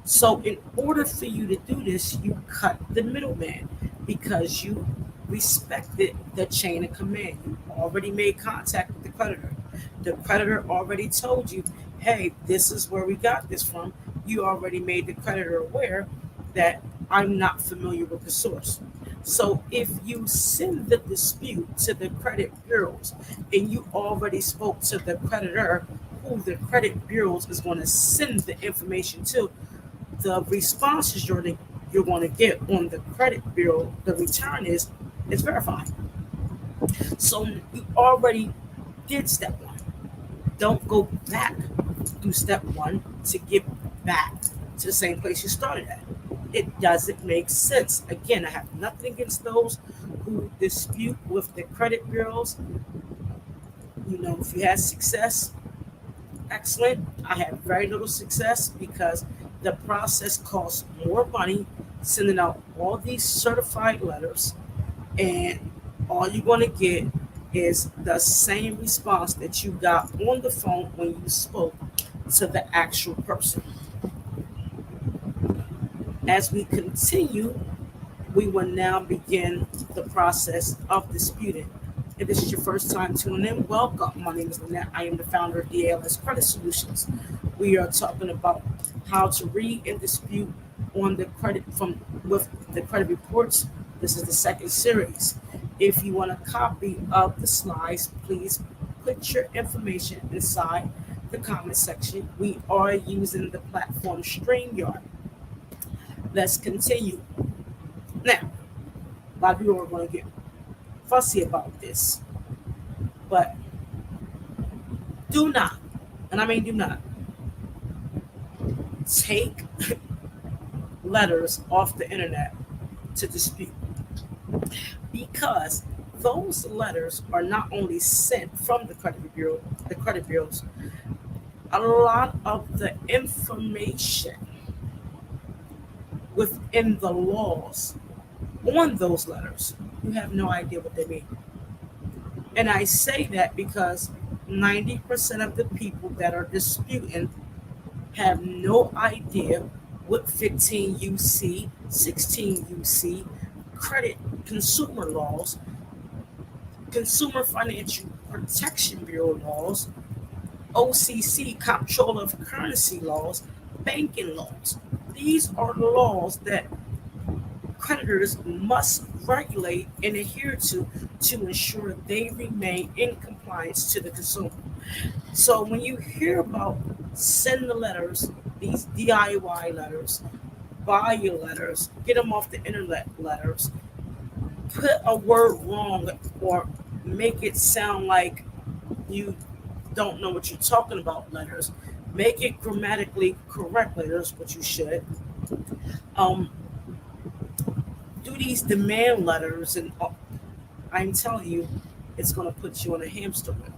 So in order for you to do this, you cut the middleman because you respected the chain of command. You already made contact with the creditor. The creditor already told you, hey, this is where we got this from. You already made the creditor aware that I'm not familiar with the source. So if you send the dispute to the credit bureaus and you already spoke to the creditor who the credit bureaus is going to send the information to, the responses you're going to get on the credit bureau, the return is verified. So you already did step one. Don't go back through step one to get back to the same place you started at. It doesn't make sense. Again, I have nothing against those who dispute with the credit bureaus. If you had success, excellent. I have very little success because the process costs more money sending out all these certified letters, and all you're going to get is the same response that you got on the phone when you spoke to the actual person. As we continue, we will now begin the process of disputing. If this is your first time tuning in, welcome. My name is Lynette. I am the founder of DALS Credit Solutions. We are talking about how to read and dispute on the credit with the credit reports. This is the second series. If you want a copy of the slides, please put your information inside the comment section. We are using the platform StreamYard. Let's continue. Now, a lot of people are going to get fussy about this, but do not, and I mean do not, take letters off the internet to dispute, because those letters are not only sent from the credit bureaus, a lot of the information within the laws on those letters, you have no idea what they mean. And I say that because 90% of the people that are disputing have no idea what 15 UC, 16 UC, credit consumer laws, Consumer Financial Protection Bureau laws, OCC, Comptroller of Currency laws, banking laws. These are the laws that creditors must regulate and adhere to ensure they remain in compliance to the consumer. So when you hear about send the letters, these DIY letters, buy your letters, get them off the internet letters, put a word wrong or make it sound like you don't know what you're talking about letters, make it grammatically correct letters, which you should. Um, do these demand letters, and I'm telling you, it's going to put you on a hamster wheel.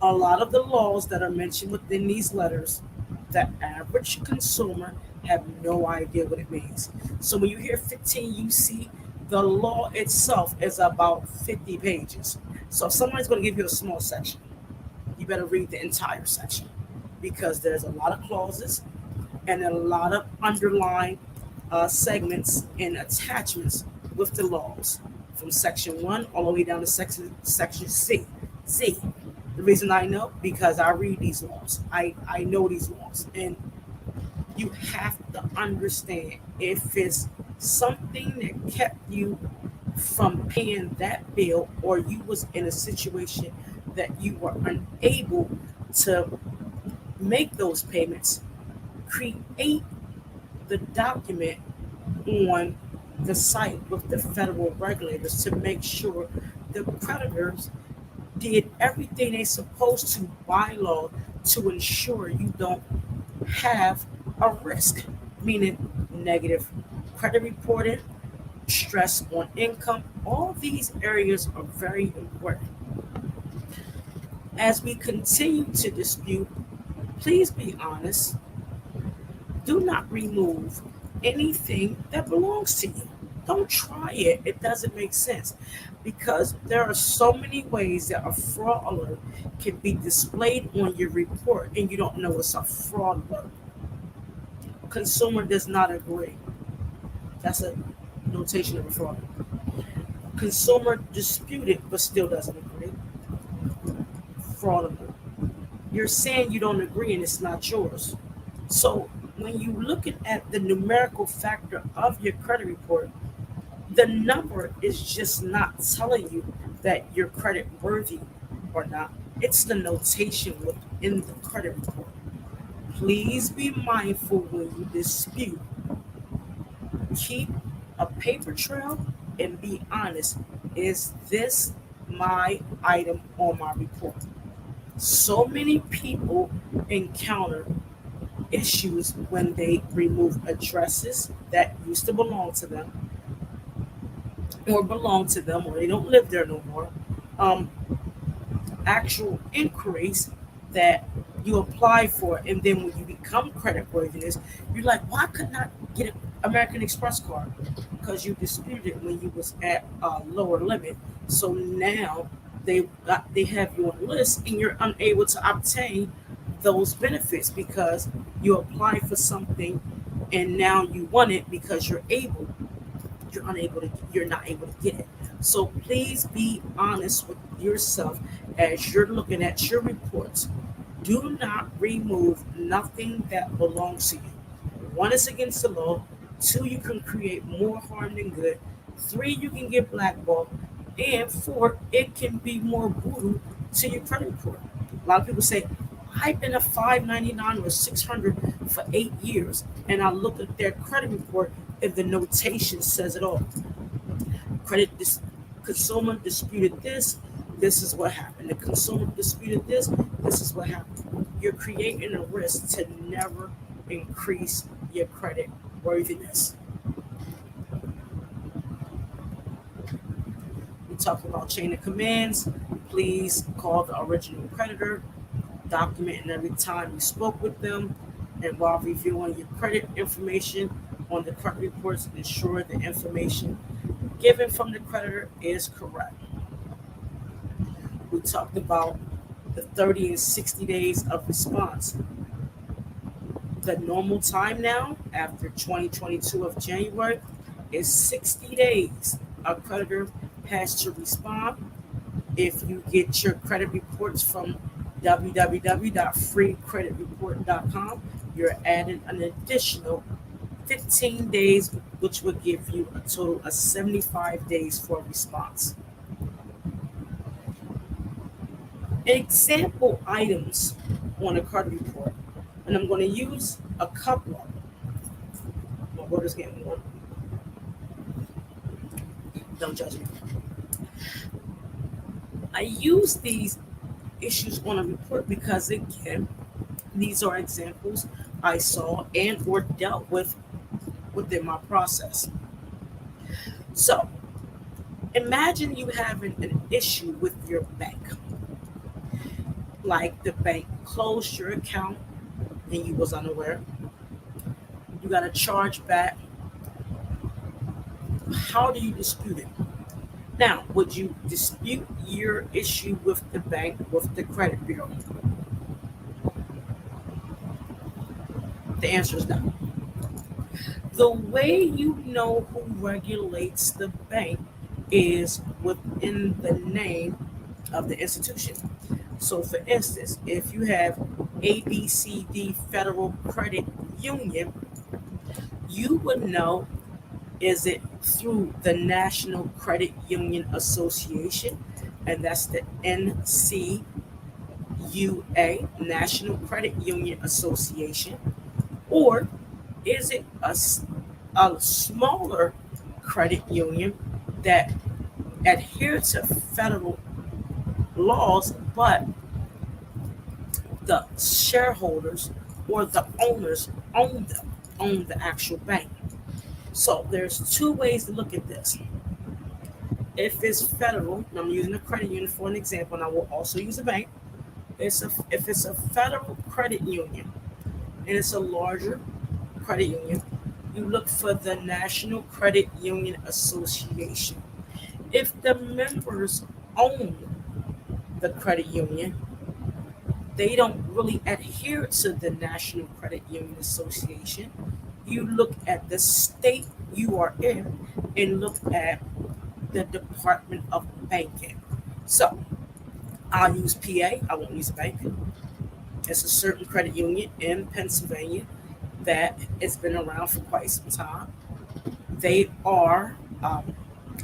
A lot of the laws that are mentioned within these letters, the average consumer have no idea what it means. So when you hear 15 UC, the law itself is about 50 pages. So if somebody's going to give you a small section, you better read the entire section because there's a lot of clauses and a lot of underlying segments and attachments with the laws from section 1 all the way down to section C. Z. The reason I know because I read these laws. I know these laws. And you have to understand if it's something that kept you from paying that bill or you was in a situation that you were unable to make those payments, create the document on the site with the federal regulators to make sure the creditors did everything they're supposed to by law to ensure you don't have a risk, meaning negative credit reporting, stress on income. All these areas are very important. As we continue to dispute, please be honest. Do not remove anything that belongs to you. Don't try it. It doesn't make sense because there are so many ways that a fraud alert can be displayed on your report and you don't know it's a fraud alert. Consumer does not agree. That's a notation of a fraud. Consumer disputed but still doesn't agree. Fraud alert. You're saying you don't agree and it's not yours. So when you look at the numerical factor of your credit report, the number is just not telling you that you're credit worthy or not. It's the notation within the credit report. Please be mindful when you dispute. Keep a paper trail and be honest. Is this my item on my report? So many people encounter issues when they remove addresses that used to belong to them or they don't live there no more. Um, Actual inquiries that you apply for, and then when you become credit worthiness, you're like, why couldn't I get an American Express card? Because you disputed it when you was at a lower limit. So now they have you on the list, and you're unable to obtain those benefits because you apply for something, and now you want it because you're not able to get it. So please be honest with yourself as you're looking at your reports. Do not remove nothing that belongs to you. One is against the law. Two, you can create more harm than good. Three, you can get blackballed. And four, it can be more brutal to your credit report. A lot of people say, I've been a 599 or 600 for 8 years. And I look at their credit report and the notation says it all. Consumer disputed this. This is what happened. The consumer disputed this. This is what happened. You're creating a risk to never increase your credit worthiness. We talked about chain of commands. Please call the original creditor, documenting every time you spoke with them, and while reviewing your credit information on the credit reports, ensure the information given from the creditor is correct. We talked about the 30 and 60 days of response. The normal time now, after 2022 of January, is 60 days. A creditor has to respond. If you get your credit reports from www.freecreditreport.com, you're adding an additional 15 days, which will give you a total of 75 days for response. Example items on a credit report, and I'm going to use a couple of them. My water's getting warm. Don't judge me. I use these issues on a report because, again, these are examples I saw and or dealt with within my process. So imagine you having an issue with your bank. Like the bank closed your account and you was unaware. You got a charge back. How do you dispute it? Now, would you dispute your issue with the bank, with the credit bureau? The answer is no. The way you know who regulates the bank is within the name of the institution. So, for instance, if you have ABCD Federal Credit Union, you would know, is it through the National Credit Union Association, and that's the NCUA, National Credit Union Association, or is it a smaller credit union that adhere to federal laws, but the shareholders or the owners own the actual bank? So there's two ways to look at this. If it's federal, and I'm using a credit union for an example, and I will also use a bank. If it's a federal credit union and it's a larger credit union, you look for the National Credit Union Association. If the members own the credit union, they don't really adhere to the National Credit Union Association. You look at the state you are in and look at the Department of Banking. So I'll use PA, I won't use a bank. It's a certain credit union in Pennsylvania that has been around for quite some time. They are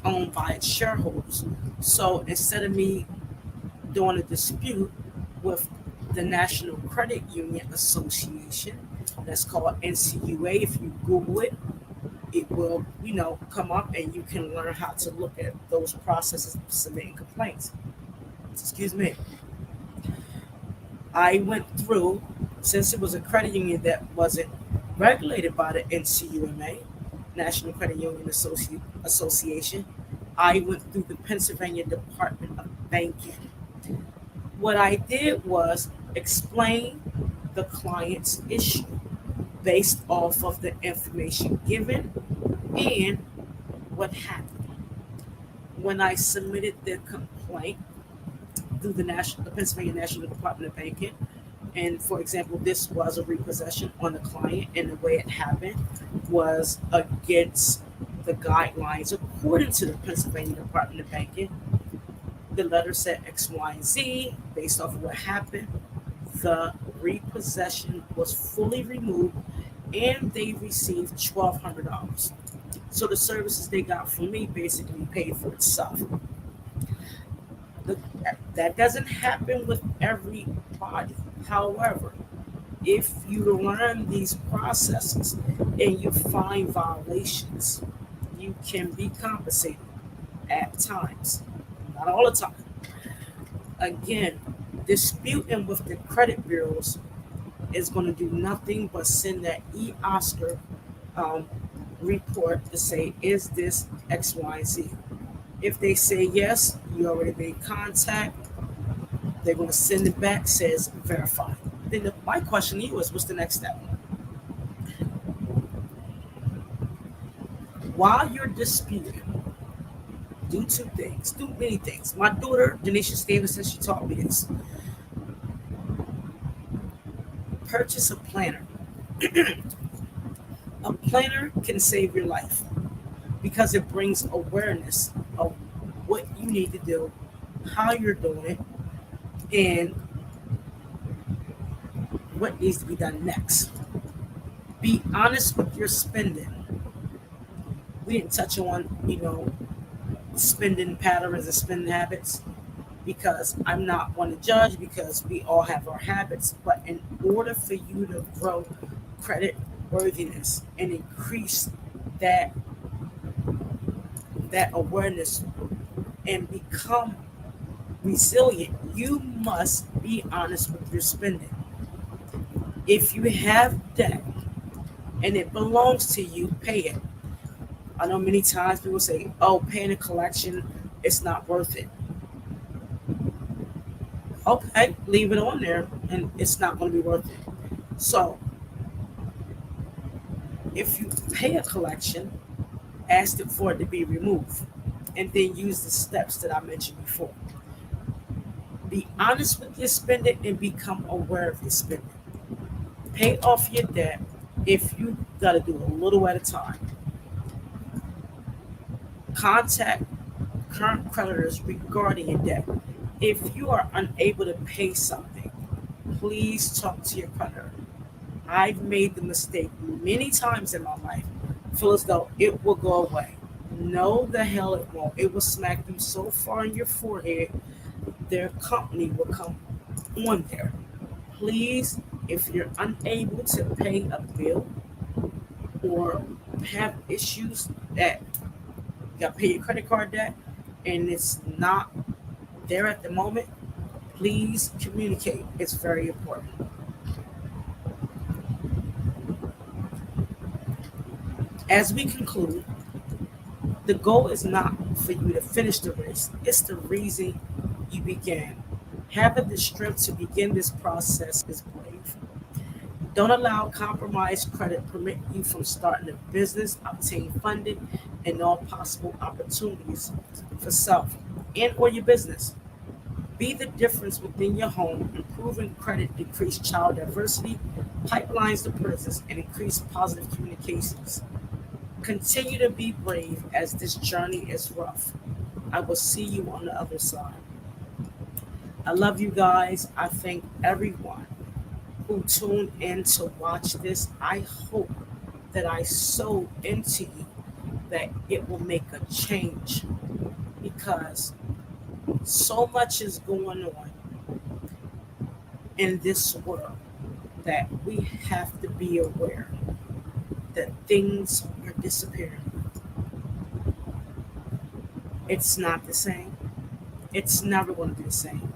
owned by its shareholders. So instead of me doing a dispute with the National Credit Union Association, that's called NCUA, if you Google it, it will, come up and you can learn how to look at those processes of submitting complaints. Excuse me. I went through, since it was a credit union that wasn't regulated by the NCUMA, National Credit Union Association, I went through the Pennsylvania Department of Banking. What I did was explain the client's issue based off of the information given and what happened. When I submitted the complaint through the Pennsylvania National Department of Banking, and for example, this was a repossession on the client, and the way it happened was against the guidelines according to the Pennsylvania Department of Banking. The letter said X, Y, and Z. Based off of what happened, the repossession was fully removed and they received $1,200. So the services they got from me basically paid for itself. That doesn't happen with everybody. However, if you learn these processes and you find violations, you can be compensated at times, not all the time. Again, disputing with the credit bureaus is going to do nothing but send that e-Oscar report to say, is this X, Y, Z? If they say yes, you already made contact. They're going to send it back, says verify. Then my question to you is, what's the next step? While you're disputing, do two things, do many things. My daughter, Denisha Stevenson, she taught me this. Purchase a planner. A planner can save your life because it brings awareness of what you need to do, how you're doing it, and what needs to be done next. Be honest with your spending. We didn't touch on, spending patterns and spending habits because I'm not one to judge because we all have our habits. But in order for you to grow credit worthiness and increase that that awareness and become resilient, you must be honest with your spending. If you have debt and it belongs to you, pay it. I know many times people say, oh, paying a collection, it's not worth it. Okay, leave it on there and it's not going to be worth it. So if you pay a collection, ask it for it to be removed and then use the steps that I mentioned before. Be honest with your spending and become aware of your spending. Pay off your debt if you got to do a little at a time. Contact current creditors regarding your debt. If you are unable to pay something, please talk to your creditor. I've made the mistake many times in my life. Feel as though it will go away. No, the hell it won't. It will smack you so far in your forehead, their company will come on there. Please, if you're unable to pay a bill or have issues that you got to pay your credit card debt and it's not there at the moment, please communicate. It's very important. As we conclude, the goal is not for you to finish the race, it's the reason you began. Having the strength to begin this process is brave. Don't allow compromised credit prevent you from starting a business, obtain funding, and all possible opportunities for self and or your business. Be the difference within your home, improving credit, decrease child diversity, pipelines to prisons, and increase positive communications. Continue to be brave as this journey is rough. I will see you on the other side. I love you guys. I thank everyone who tuned in to watch this. I hope that I sow into you that it will make a change because so much is going on in this world that we have to be aware that things are disappearing. It's not the same. It's never going to be the same.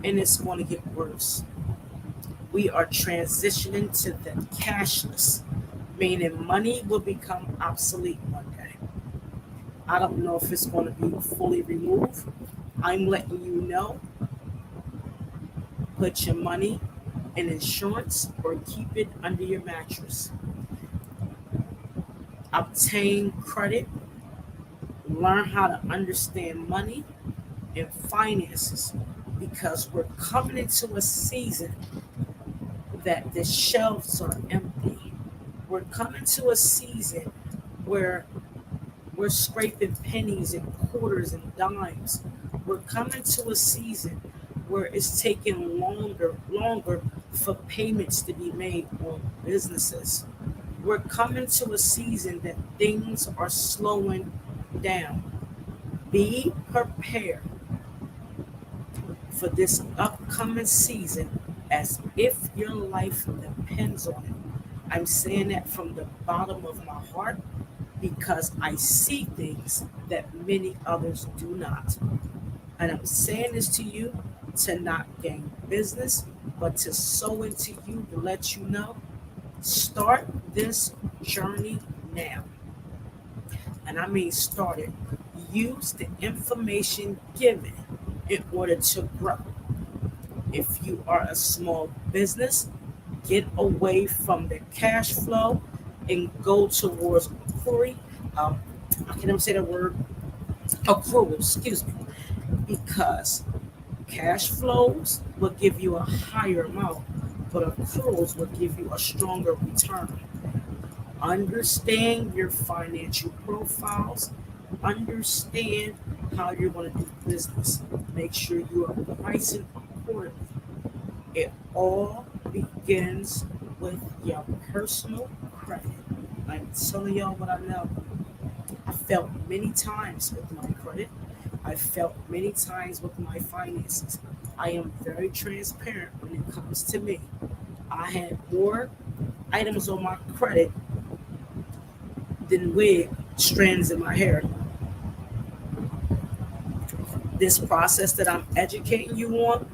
And it's going to get worse. We are transitioning to the cashless, meaning money will become obsolete one day. I don't know if it's going to be fully removed. I'm letting you know, put your money in insurance or keep it under your mattress. Obtain credit, learn how to understand money and finances because we're coming into a season that the shelves are empty. We're coming to a season where we're scraping pennies and quarters and dimes. We're coming to a season where it's taking longer for payments to be made on businesses. We're coming to a season that things are slowing down. Be prepared for this upcoming season as if your life depends on it. I'm saying that from the bottom of my heart because I see things that many others do not. And I'm saying this to you to not gain business, but to sow into you to let you know, start this journey now. And I mean start it. Use the information given in order to grow. If you are a small business, get away from the cash flow and go towards accrual. I can't even say the word accrual, excuse me, because cash flows will give you a higher amount. but accruals will give you a stronger return. Understand your financial profiles, understand how you're going to do business. Make sure you are pricing accordingly. It all begins with your personal credit. I'm telling y'all what I know. I felt many times with my credit. I felt many times with my finances. I am very transparent when it comes to me. I had more items on my credit than wig strands in my hair. This process that I'm educating you on,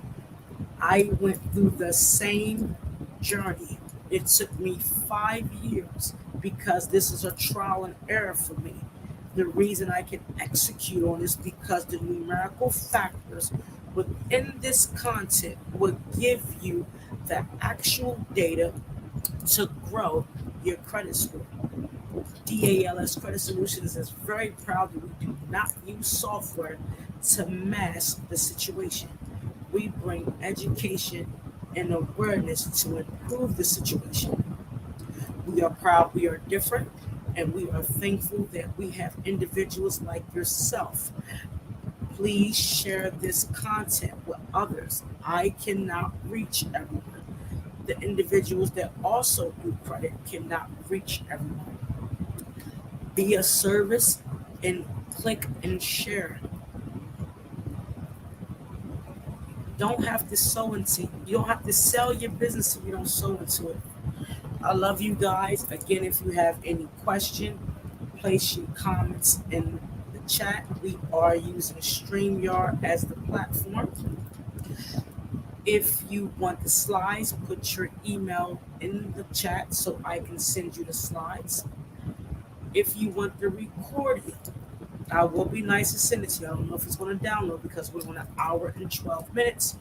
I went through the same journey. It took me 5 years because this is a trial and error for me. The reason I can execute on this because the numerical factors within this content will give you the actual data to grow your credit score. DALS Credit Solutions is very proud that we do not use software to mask the situation. We bring education and awareness to improve the situation. We are proud we are different, and we are thankful that we have individuals like yourself. Please share this content with others. I cannot reach everyone. The individuals that also do credit cannot reach everyone. Be a service and click and share. Don't have to sow into. You don't have to sell your business if you don't sow into it. I love you guys. Again, if you have any question, place your comments in the chat. We are using StreamYard as the platform. If you want the slides, put your email in the chat so I can send you the slides. If you want the recording, I will be nice and send it to you. I don't know if it's going to download because we're on an hour and 12 minutes.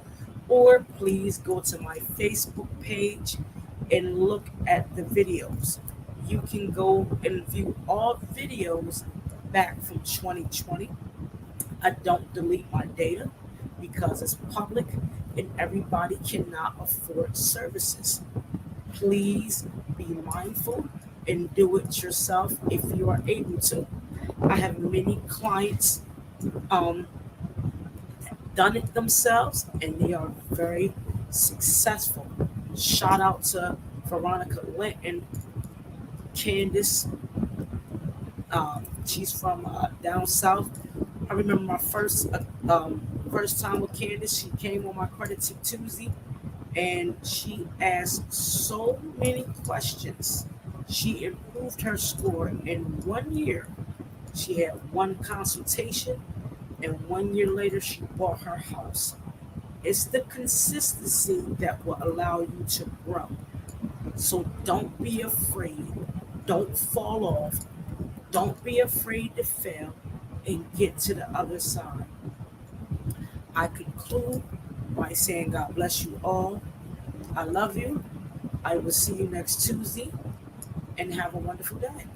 Or please go to my Facebook page and look at the videos. You can go and view all videos back from 2020. I don't delete my data because it's public and everybody cannot afford services. Please be mindful and do it yourself if you are able to. I have many clients um, done it themselves and they are very successful. Shout out to Veronica Lent and Candace. She's from down south. I remember my first time with Candace. She came on my credit tip Tuesday, and she asked so many questions. She improved her score in 1 year. She had one consultation, and 1 year later, she bought her house. It's the consistency that will allow you to grow. So don't be afraid. Don't fall off. Don't be afraid to fail and get to the other side. I conclude by saying God bless you all. I love you. I will see you next Tuesday and have a wonderful day.